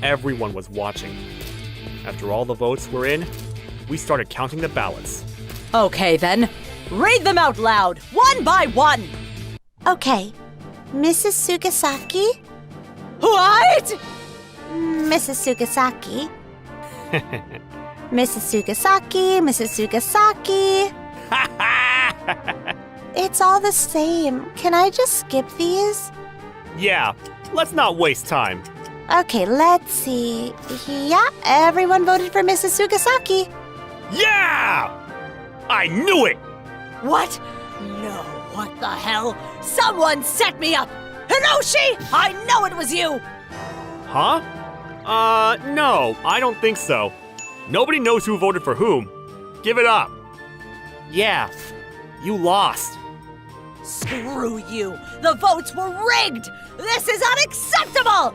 Everyone was watching. After all the votes were in, we started counting the ballots. Okay then, read them out loud, one by one. Okay. Mrs. Sugasaki? What? Mrs. Sugasaki. Mrs. Sugasaki, Mrs. Sugasaki. It's all the same. Can I just skip these? Yeah, let's not waste time. Okay, let's see. Yeah, everyone voted for Mrs. Sugasaki. Yeah! I knew it! What? No, what the hell? Someone set me up! Hiroshi! I know it was you! Huh? No, I don't think so. Nobody knows who voted for whom. Give it up. Yeah, you lost. Screw you! The votes were rigged! This is unacceptable!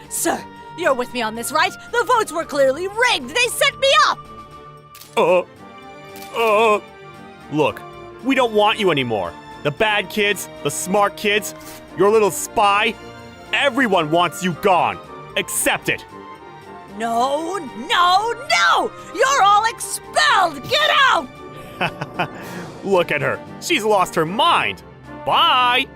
Sir, you're with me on this, right? The votes were clearly rigged! They set me up! Look, we don't want you anymore. The bad kids, the smart kids, your little spy, everyone wants you gone. Accept it. No, no, no! You're all expelled! Get out! Look at her. She's lost her mind. Bye.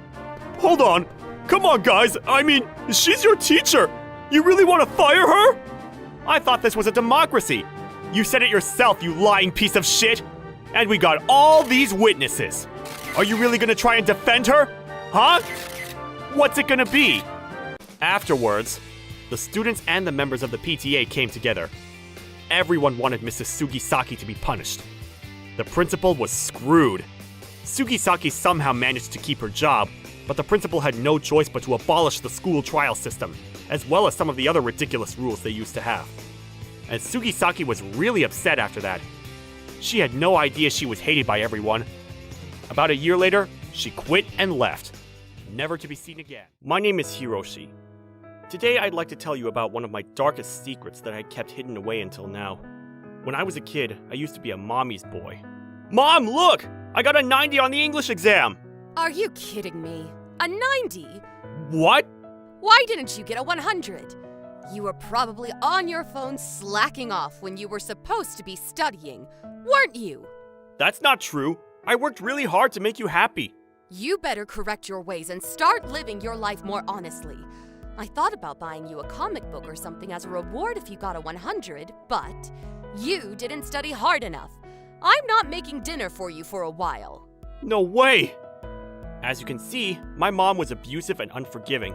Hold on. Come on, guys. I mean, she's your teacher. You really want to fire her? I thought this was a democracy. You said it yourself, you lying piece of shit. And we got all these witnesses. Are you really gonna try and defend her? Huh? What's it gonna be? Afterwards, the students and the members of the PTA came together. Everyone wanted Mrs. Sugisaki to be punished. The principal was screwed. Sugisaki somehow managed to keep her job, but the principal had no choice but to abolish the school trial system, as well as some of the other ridiculous rules they used to have. And Sugisaki was really upset after that. She had no idea she was hated by everyone. About a year later, she quit and left, never to be seen again. My name is Hiroshi. Today I'd like to tell you about one of my darkest secrets that I kept hidden away until now. When I was a kid, I used to be a mommy's boy. Mom, look! I got a 90 on the English exam! Are you kidding me? A 90? What? Why didn't you get a 100? You were probably on your phone slacking off when you were supposed to be studying, weren't you? That's not true. I worked really hard to make you happy. You better correct your ways and start living your life more honestly. I thought about buying you a comic book or something as a reward if you got a 100, but you didn't study hard enough. I'm not making dinner for you for a while. No way! As you can see, my mom was abusive and unforgiving.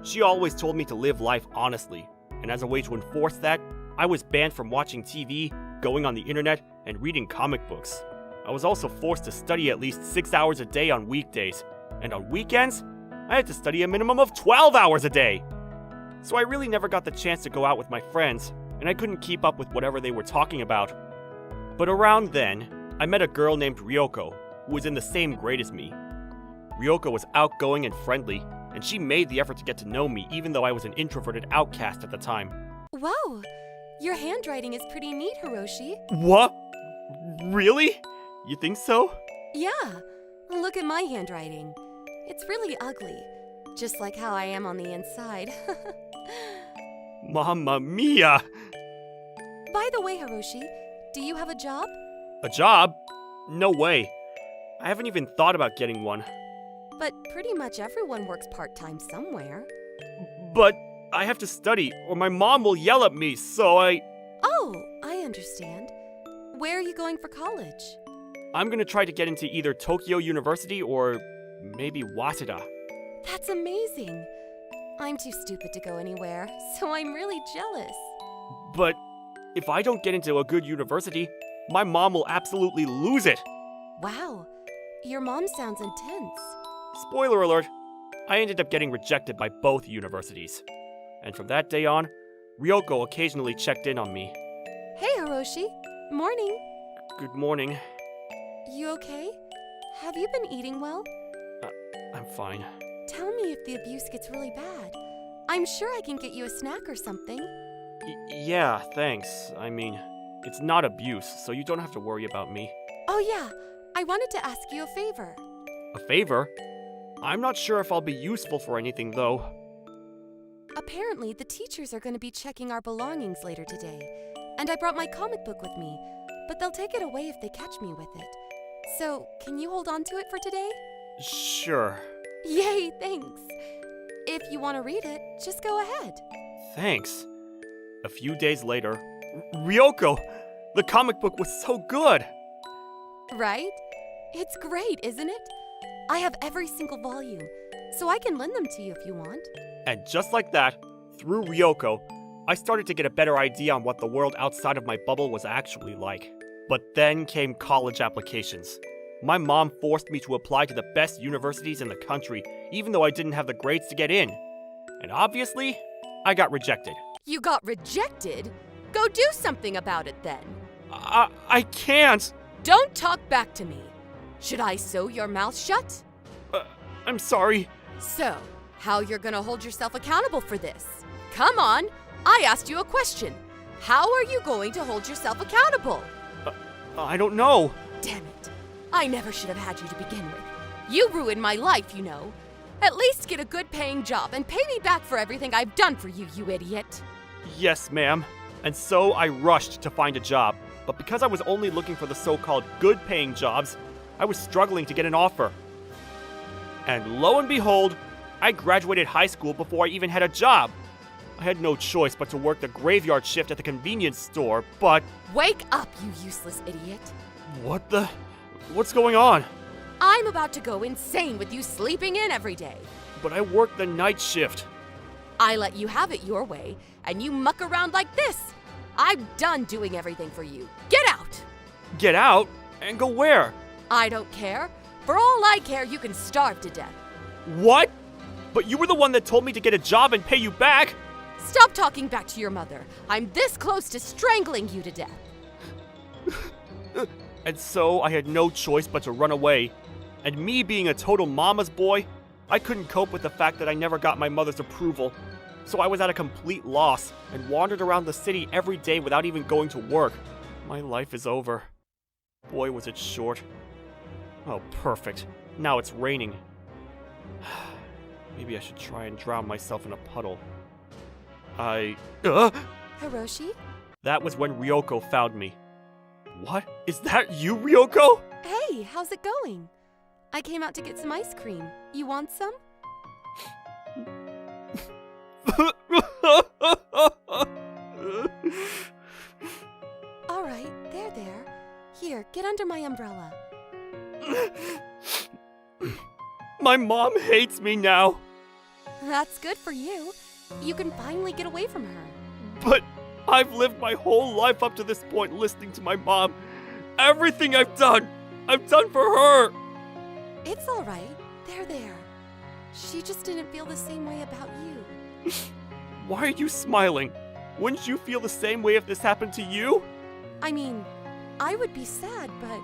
She always told me to live life honestly, and as a way to enforce that, I was banned from watching TV, going on the internet, and reading comic books. I was also forced to study at least 6 hours a day on weekdays, and on weekends, I had to study a minimum of 12 hours a day. So I really never got the chance to go out with my friends, and I couldn't keep up with whatever they were talking about. But around then, I met a girl named Ryoko, who was in the same grade as me. Ryoko was outgoing and friendly, and she made the effort to get to know me even though I was an introverted outcast at the time. Whoa! Your handwriting is pretty neat, Hiroshi. What? Really? You think so? Yeah, look at my handwriting. It's really ugly, just like how I am on the inside. Mamma mia! By the way, Hiroshi, do you have a job? A job? No way. I haven't even thought about getting one. But pretty much everyone works part-time somewhere. But I have to study, or my mom will yell at me, so Oh, I understand. Where are you going for college? I'm gonna try to get into either Tokyo University or maybe Waseda. That's amazing. I'm too stupid to go anywhere, so I'm really jealous. But if I don't get into a good university, my mom will absolutely lose it. Wow, your mom sounds intense. Spoiler alert, I ended up getting rejected by both universities. And from that day on, Ryoko occasionally checked in on me. Hey, Hiroshi. Morning. Good morning. You okay? Have you been eating well? I'm fine. Tell me if the abuse gets really bad. I'm sure I can get you a snack or something. Yeah, thanks. I mean, it's not abuse, so you don't have to worry about me. Oh yeah, I wanted to ask you a favor. A favor? I'm not sure if I'll be useful for anything, though. Apparently, the teachers are going to be checking our belongings later today, and I brought my comic book with me, but they'll take it away if they catch me with it. So, can you hold on to it for today? Sure. Yay, thanks. If you want to read it, just go ahead. Thanks. A few days later, Ryoko! The comic book was so good! Right? It's great, isn't it? I have every single volume, so I can lend them to you if you want. And just like that, through Ryoko, I started to get a better idea on what the world outside of my bubble was actually like. But then came college applications. My mom forced me to apply to the best universities in the country, even though I didn't have the grades to get in. And obviously, I got rejected. You got rejected? Go do something about it then. I can't! Don't talk back to me. Should I sew your mouth shut? I'm sorry. So, how you're gonna hold yourself accountable for this? Come on, I asked you a question. How are you going to hold yourself accountable? I don't know. Damn it. I never should have had you to begin with. You ruined my life, you know. At least get a good paying job and pay me back for everything I've done for you, you idiot. Yes, ma'am. And so I rushed to find a job. But because I was only looking for the so-called good-paying jobs, I was struggling to get an offer. And lo and behold, I graduated high school before I even had a job. I had no choice but to work the graveyard shift at the convenience store, but... Wake up, you useless idiot. What's going on? I'm about to go insane with you sleeping in every day. But I work the night shift. I let you have it your way, and you muck around like this. I'm done doing everything for you. Get out! Get out? And go where? I don't care. For all I care, you can starve to death. What? But you were the one that told me to get a job and pay you back! Stop talking back to your mother. I'm this close to strangling you to death. And so I had no choice but to run away. And me being a total mama's boy, I couldn't cope with the fact that I never got my mother's approval. So I was at a complete loss and wandered around the city every day without even going to work. My life is over. Boy, was it short. Oh, perfect. Now it's raining. Maybe I should try and drown myself in a puddle. Hiroshi? That was when Ryoko found me. What? Is that you, Ryoko? Hey, how's it going? I came out to get some ice cream. You want some? All right, there. Here, get under my umbrella. My mom hates me now. That's good for you. You can finally get away from her. But I've lived my whole life up to this point listening to my mom. Everything I've done for her. It's all right. There. She just didn't feel the same way about you. Why are you smiling? Wouldn't you feel the same way if this happened to you? I mean, I would be sad, but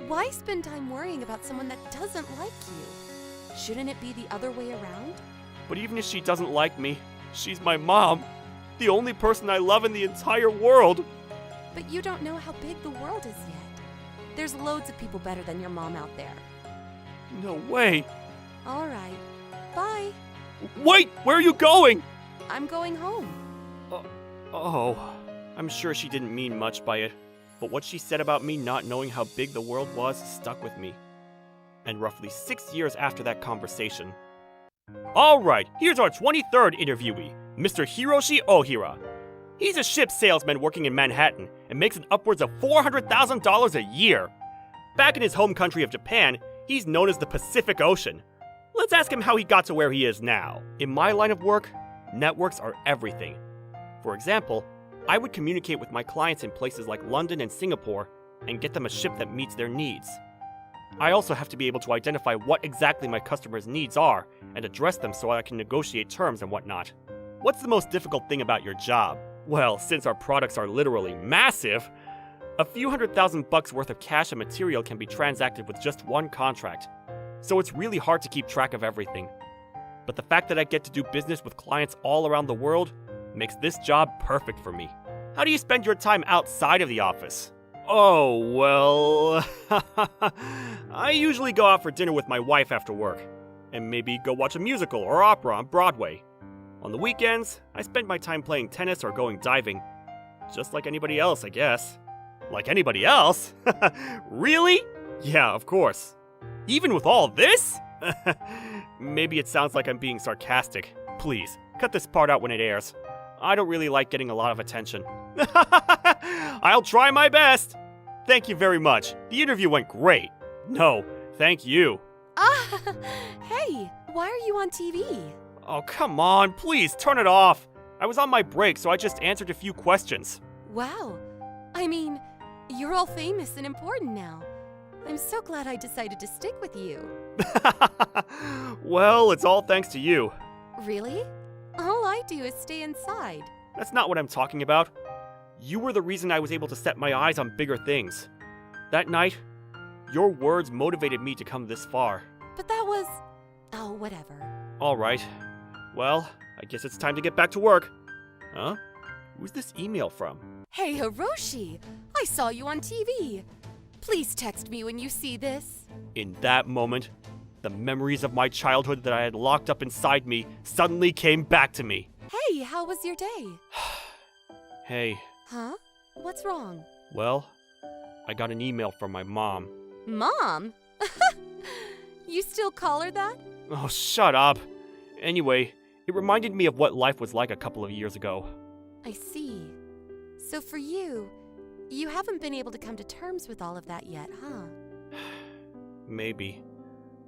why spend time worrying about someone that doesn't like you? Shouldn't it be the other way around? But even if she doesn't like me, she's my mom. The only person I love in the entire world. But you don't know how big the world is yet. There's loads of people better than your mom out there. No way. All right. Bye. Wait, where are you going? I'm going home. Oh, I'm sure she didn't mean much by it, but what she said about me not knowing how big the world was stuck with me. And roughly 6 years after that conversation. Alright, here's our 23rd interviewee, Mr. Hiroshi Ohira. He's a ship salesman working in Manhattan and makes an upwards of $400,000 a year. Back in his home country of Japan, he's known as the Pacific Ocean. Let's ask him how he got to where he is now. In my line of work, networks are everything. For example, I would communicate with my clients in places like London and Singapore and get them a ship that meets their needs. I also have to be able to identify what exactly my customers' needs are and address them so I can negotiate terms and whatnot. What's the most difficult thing about your job? Well, since our products are literally massive, a few $100,000 worth of cash and material can be transacted with just one contract. So it's really hard to keep track of everything. But the fact that I get to do business with clients all around the world makes this job perfect for me. How do you spend your time outside of the office? Oh, well, I usually go out for dinner with my wife after work, and maybe go watch a musical or opera on Broadway. On the weekends, I spend my time playing tennis or going diving. Just like anybody else, I guess. Like anybody else? Really? Yeah, of course. Even with all this? Maybe it sounds like I'm being sarcastic. Please, cut this part out when it airs. I don't really like getting a lot of attention. I'll try my best. Thank you very much. The interview went great. No, thank you. Hey, why are you on TV? Oh, come on, please turn it off. I was on my break, so I just answered a few questions. Wow. I mean, you're all famous and important now. I'm so glad I decided to stick with you. Well, it's all thanks to you. Really? All I do is stay inside. That's not what I'm talking about. You were the reason I was able to set my eyes on bigger things. That night, your words motivated me to come this far. But that was... oh, whatever. All right. Well, I guess it's time to get back to work. Huh? Who's this email from? Hey, Hiroshi! I saw you on TV. Please text me when you see this. In that moment, the memories of my childhood that I had locked up inside me suddenly came back to me. Hey, how was your day? Hey. Huh? What's wrong? Well, I got an email from my mom. Mom? You still call her that? Oh, shut up. Anyway, it reminded me of what life was like a couple of years ago. I see. So for you, you haven't been able to come to terms with all of that yet, huh? Maybe.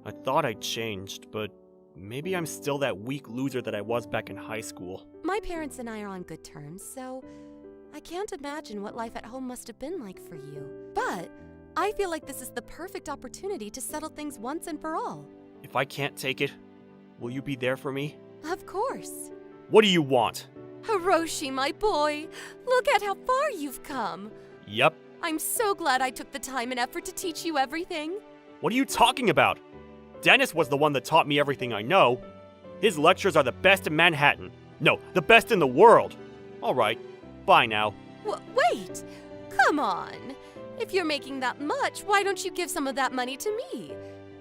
I thought I'd changed, but maybe I'm still that weak loser that I was back in high school. My parents and I are on good terms, so I can't imagine what life at home must have been like for you. But I feel like this is the perfect opportunity to settle things once and for all. If I can't take it, will you be there for me? Of course. What do you want? Hiroshi, my boy, look at how far you've come. Yep. I'm so glad I took the time and effort to teach you everything. What are you talking about? Dennis was the one that taught me everything I know. His lectures are the best in Manhattan. No, the best in the world. All right, bye now. Wait! Come on. If you're making that much, why don't you give some of that money to me?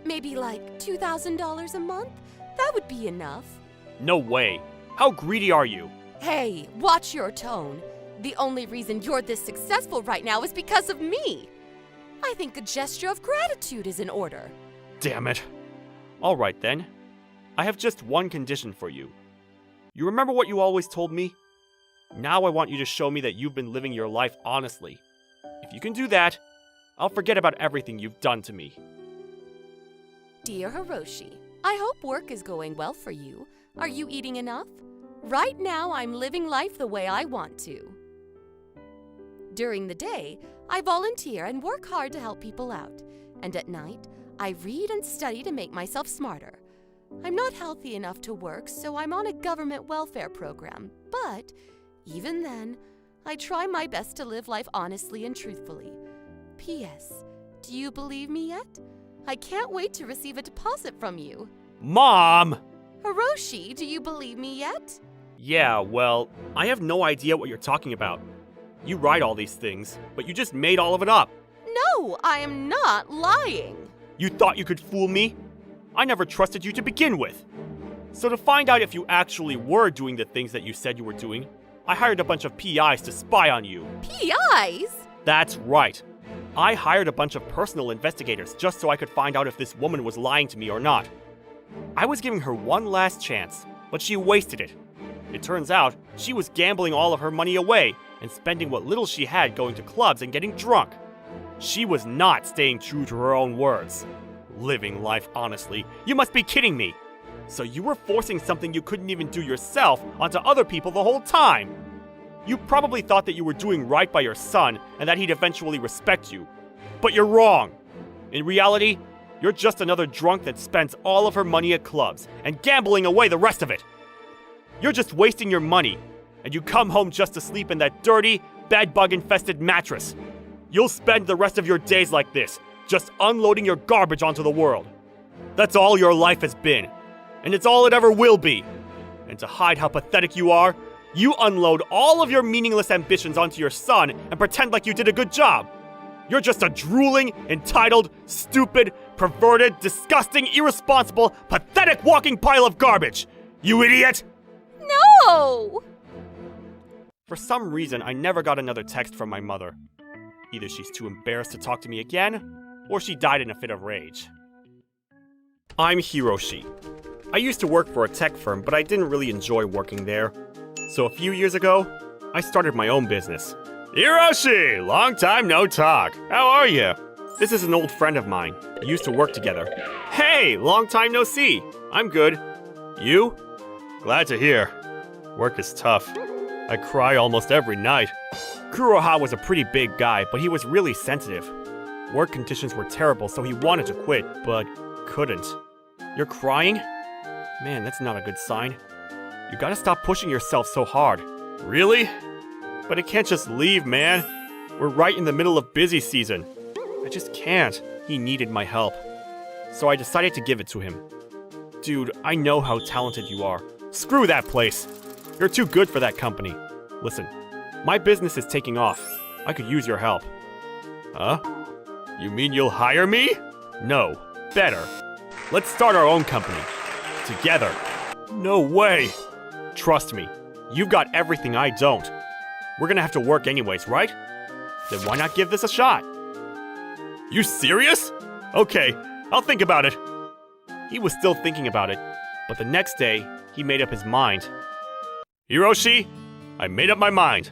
Maybe like $2,000 a month? That would be enough. No way. How greedy are you? Hey, watch your tone. The only reason you're this successful right now is because of me. I think a gesture of gratitude is in order. Damn it. All right then. I have just one condition for you. You remember what you always told me? Now I want you to show me that you've been living your life honestly. If you can do that, I'll forget about everything you've done to me. Dear Hiroshi, I hope work is going well for you. Are you eating enough? Right now, I'm living life the way I want to. During the day, I volunteer and work hard to help people out. And at night, I read and study to make myself smarter. I'm not healthy enough to work, so I'm on a government welfare program. But even then, I try my best to live life honestly and truthfully. P.S. Do you believe me yet? I can't wait to receive a deposit from you. Mom! Hiroshi, do you believe me yet? Yeah, well, I have no idea what you're talking about. You write all these things, but you just made all of it up. No, I am not lying. You thought you could fool me? I never trusted you to begin with. So to find out if you actually were doing the things that you said you were doing, I hired a bunch of PIs to spy on you. PIs? That's right. I hired a bunch of personal investigators just so I could find out if this woman was lying to me or not. I was giving her one last chance, but she wasted it. It turns out she was gambling all of her money away and spending what little she had going to clubs and getting drunk. She was not staying true to her own words. Living life honestly. You must be kidding me. So you were forcing something you couldn't even do yourself onto other people the whole time. You probably thought that you were doing right by your son and that he'd eventually respect you. But you're wrong. In reality, you're just another drunk that spends all of her money at clubs and gambling away the rest of it. You're just wasting your money, and you come home just to sleep in that dirty, bed-bug-infested mattress. You'll spend the rest of your days like this, just unloading your garbage onto the world. That's all your life has been, and it's all it ever will be. And to hide how pathetic you are, you unload all of your meaningless ambitions onto your son and pretend like you did a good job. You're just a drooling, entitled, stupid, perverted, disgusting, irresponsible, pathetic walking pile of garbage. You idiot! No! For some reason, I never got another text from my mother. Either she's too embarrassed to talk to me again, or she died in a fit of rage. I'm Hiroshi. I used to work for a tech firm, but I didn't really enjoy working there. So a few years ago, I started my own business. Hiroshi! Long time no talk. How are you? This is an old friend of mine. We used to work together. Hey! Long time no see. I'm good. You? Glad to hear. Work is tough. I cry almost every night. Kuroha was a pretty big guy, but he was really sensitive. Work conditions were terrible, so he wanted to quit, but couldn't. You're crying? Man, that's not a good sign. You gotta stop pushing yourself so hard. Really? But I can't just leave, man. We're right in the middle of busy season. I just can't. He needed my help. So I decided to give it to him. Dude, I know how talented you are. Screw that place. You're too good for that company. Listen, my business is taking off. I could use your help. Huh? You mean you'll hire me? No, better. Let's start our own company. Together. No way. Trust me, you've got everything I don't. We're gonna have to work anyways, right? Then why not give this a shot? You serious? Okay, I'll think about it. He was still thinking about it, but the next day, he made up his mind. Hiroshi, I made up my mind.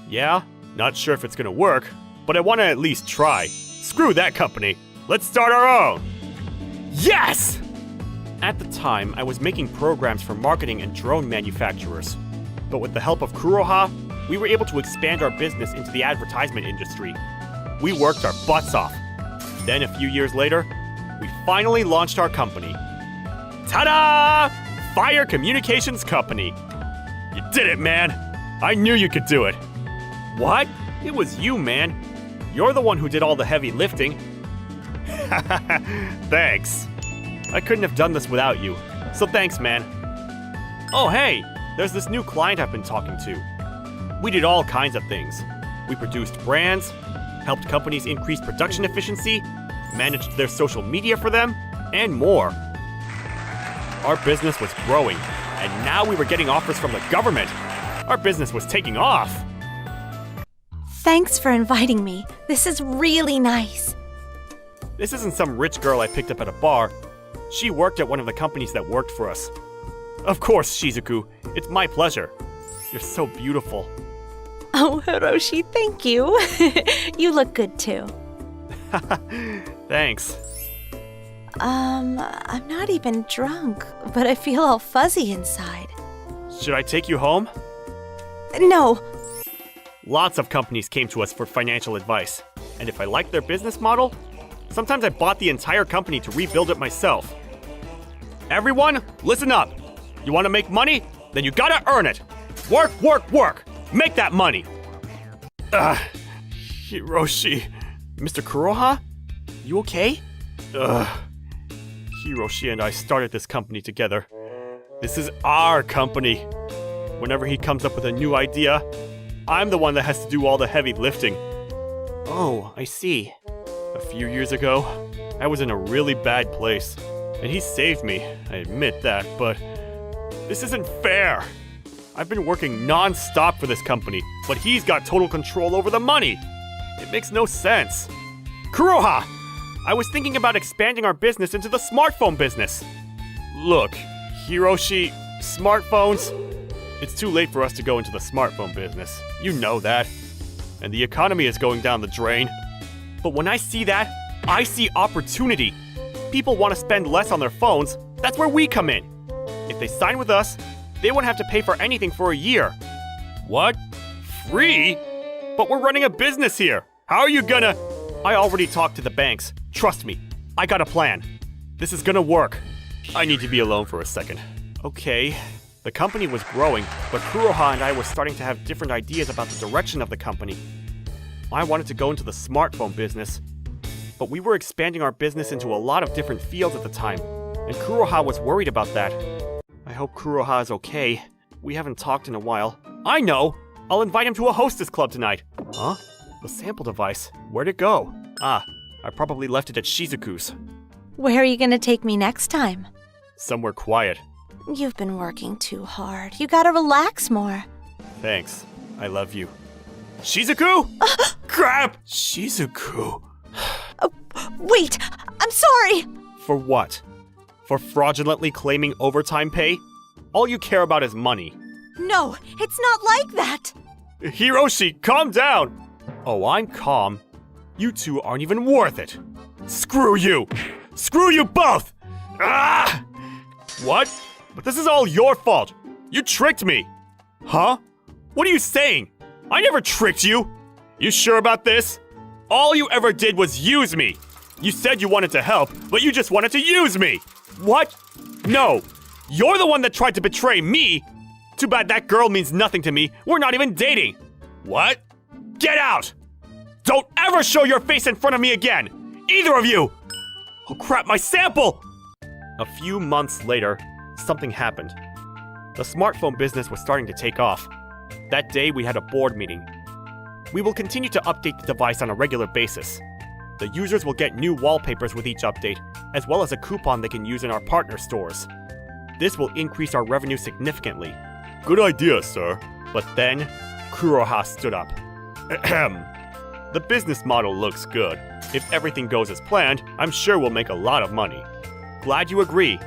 Yeah, not sure if it's gonna work, but I wanna at least try. Screw that company. Let's start our own. Yes! At the time, I was making programs for marketing and drone manufacturers. But with the help of Kuroha, we were able to expand our business into the advertisement industry. We worked our butts off. Then a few years later, we finally launched our company. Ta-da! Fire Communications Company. You did it, man. I knew you could do it. What? It was you, man. You're the one who did all the heavy lifting. Thanks. I couldn't have done this without you, so thanks, man. Oh, hey, there's this new client I've been talking to. We did all kinds of things. We produced brands, helped companies increase production efficiency, managed their social media for them, and more. Our business was growing, and now we were getting offers from the government. Our business was taking off. Thanks for inviting me. This is really nice. This isn't some rich girl I picked up at a bar. She worked at one of the companies that worked for us. Of course, Shizuku. It's my pleasure. You're so beautiful. Oh, Hiroshi, thank you. You look good too. Thanks. I'm not even drunk, but I feel all fuzzy inside. Should I take you home? No. Lots of companies came to us for financial advice, and if I liked their business model, sometimes I bought the entire company to rebuild it myself. Everyone, listen up. You want to make money? Then you gotta earn it. Work, work, work. Make that money. Hiroshi. Mr. Kuroha? You okay? Hiroshi and I started this company together. This is our company. Whenever he comes up with a new idea, I'm the one that has to do all the heavy lifting. Oh, I see. A few years ago, I was in a really bad place, and he saved me, I admit that, but this isn't fair. I've been working non-stop for this company, but he's got total control over the money. It makes no sense. Kuroha! I was thinking about expanding our business into the smartphone business. Look, Hiroshi, smartphones... It's too late for us to go into the smartphone business. You know that. And the economy is going down the drain. But when I see that, I see opportunity. People want to spend less on their phones. That's where we come in. If they sign with us, they won't have to pay for anything for a year. What? Free? But we're running a business here. How are you gonna... I already talked to the banks. Trust me, I got a plan. This is gonna work. I need to be alone for a second. Okay. The company was growing, but Kuroha and I were starting to have different ideas about the direction of the company. I wanted to go into the smartphone business, but we were expanding our business into a lot of different fields at the time, and Kuroha was worried about that. I hope Kuroha is okay. We haven't talked in a while. I know! I'll invite him to a hostess club tonight. Huh? The sample device. Where'd it go? Ah, I probably left it at Shizuku's. Where are you gonna take me next time? Somewhere quiet. You've been working too hard. You gotta relax more. Thanks. I love you. Shizuku? Crap! Shizuku. Wait! I'm sorry! For what? For fraudulently claiming overtime pay? All you care about is money. No, it's not like that! Hiroshi, calm down! Oh, I'm calm. You two aren't even worth it. Screw you! Screw you both! Ah! What? But this is all your fault. You tricked me. Huh? What are you saying? I never tricked you. You sure about this? All you ever did was use me. You said you wanted to help, but you just wanted to use me. What? No. You're the one that tried to betray me. Too bad that girl means nothing to me. We're not even dating. What? Get out! Don't ever show your face in front of me again! Either of you! Oh crap, my sample! A few months later, something happened. The smartphone business was starting to take off. That day, we had a board meeting. We will continue to update the device on a regular basis. The users will get new wallpapers with each update, as well as a coupon they can use in our partner stores. This will increase our revenue significantly. Good idea, sir. But then, Kuroha stood up. Ahem. The business model looks good. If everything goes as planned, I'm sure we'll make a lot of money. Glad you agree.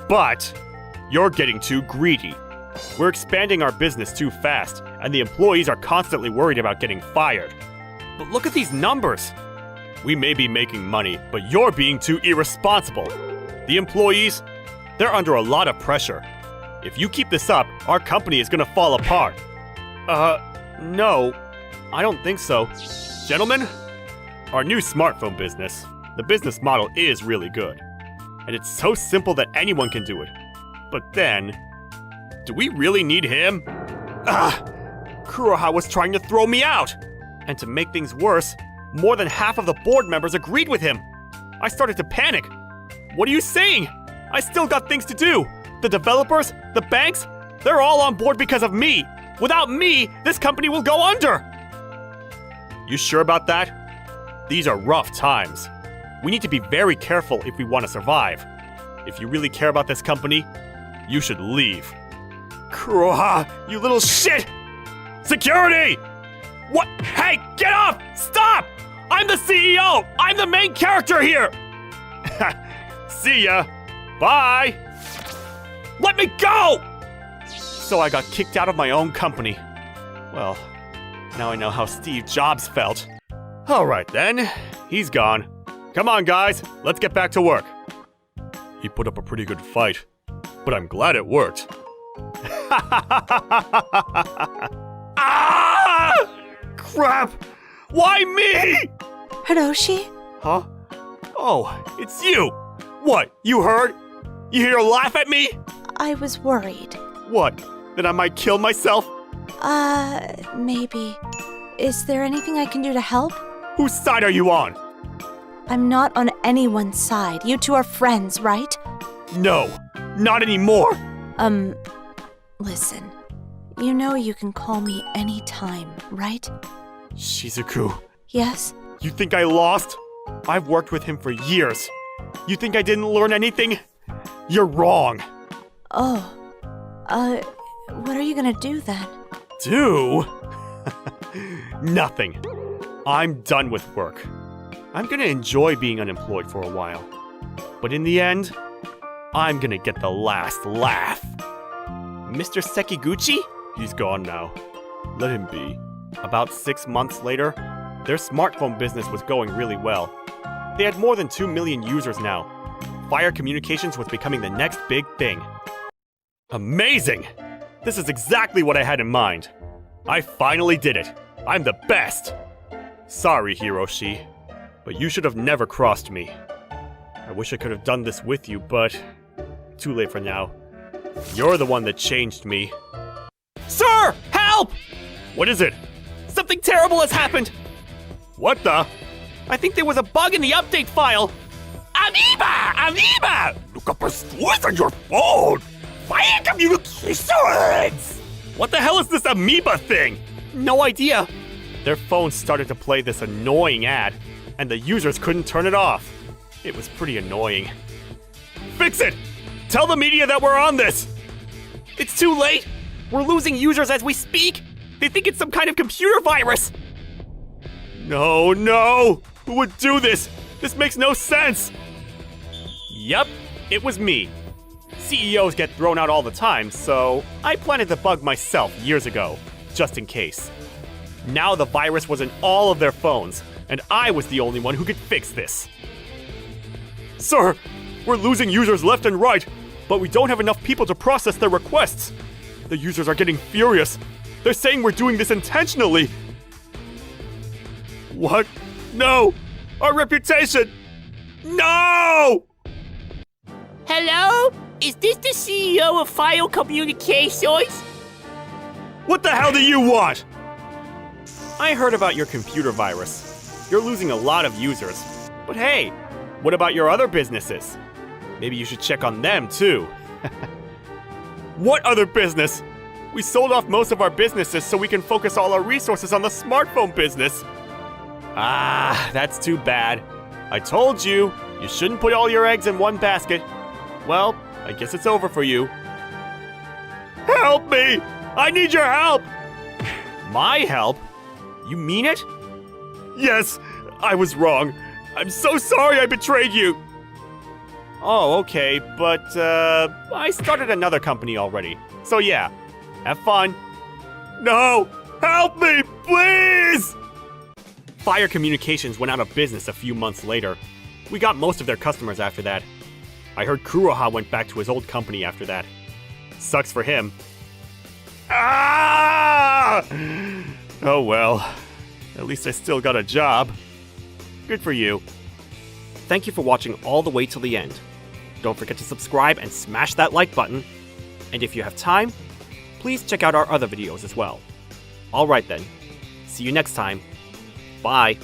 But you're getting too greedy. We're expanding our business too fast, and the employees are constantly worried about getting fired. But look at these numbers. We may be making money, but you're being too irresponsible. The employees, they're under a lot of pressure. If you keep this up, our company is gonna fall apart. No, I don't think so. Gentlemen, our new smartphone business, the business model is really good. And it's so simple that anyone can do it. But then, do we really need him? Kuroha was trying to throw me out! And to make things worse, more than half of the board members agreed with him. I started to panic. What are you saying? I still got things to do. The developers, the banks, they're all on board because of me. Without me, this company will go under. You sure about that? These are rough times. We need to be very careful if we want to survive. If you really care about this company, you should leave. Kuroha, you little shit! Security! What? Hey, get off! Stop! I'm the CEO! I'm the main character here! See ya! Bye! Let me go! So I got kicked out of my own company. Well, now I know how Steve Jobs felt. Alright then, he's gone. Come on guys, let's get back to work. He put up a pretty good fight, but I'm glad it worked. Ah! Crap! Why me? Hiroshi? Huh? Oh, it's you! What, you heard? You here to laugh at me? I was worried. What, that I might kill myself? Maybe. Is there anything I can do to help? Whose side are you on? I'm not on anyone's side. You two are friends, right? No, not anymore! Listen. You know you can call me anytime, right? Shizuku, Yes? you think I lost? I've worked with him for years. You think I didn't learn anything? You're wrong. Oh. What are you gonna do then? Do? Nothing. I'm done with work. I'm gonna enjoy being unemployed for a while. But in the end, I'm gonna get the last laugh. Mr. Sekiguchi? He's gone now. Let him be. About 6 months later, their smartphone business was going really well. They had more than 2 million users now. Fire communications was becoming the next big thing. Amazing! This is exactly what I had in mind. I finally did it. I'm the best. Sorry, Hiroshi, but you should have never crossed me. I wish I could have done this with you, but too late for now. You're the one that changed me. Sir, help! What is it? Something terrible has happened. What the? I think there was a bug in the update file. Amoeba! Look up our scores on your phone. Fire communications! What the hell is this amoeba thing? No idea. Their phones started to play this annoying ad, and the users couldn't turn it off. It was pretty annoying. Fix it! Tell the media that we're on this! It's too late! We're losing users as we speak! They think it's some kind of computer virus! No! Who would do this? This makes no sense! Yup, it was me. CEOs get thrown out all the time, so I planted the bug myself years ago, just in case. Now the virus was in all of their phones, and I was the only one who could fix this. Sir, we're losing users left and right, but we don't have enough people to process their requests. The users are getting furious. They're saying we're doing this intentionally. What? No! Our reputation! No! Hello? Is this the CEO of File Communications? What the hell do you want? I heard about your computer virus. You're losing a lot of users. But hey, what about your other businesses? Maybe you should check on them too. What other business? We sold off most of our businesses so we can focus all our resources on the smartphone business. Ah, that's too bad. I told you, you shouldn't put all your eggs in one basket. Well, I guess it's over for you. Help me! I need your help! My help? You mean it? Yes, I was wrong. I'm so sorry I betrayed you. Oh, okay, but, I started another company already. So yeah, have fun. No! Help me, please! Fire Communications went out of business a few months later. We got most of their customers after that. I heard Kuroha went back to his old company after that. Sucks for him. Ah! Oh well. At least I still got a job. Good for you. Thank you for watching all the way till the end. Don't forget to subscribe and smash that like button. And if you have time, please check out our other videos as well. Alright then. See you next time. Bye.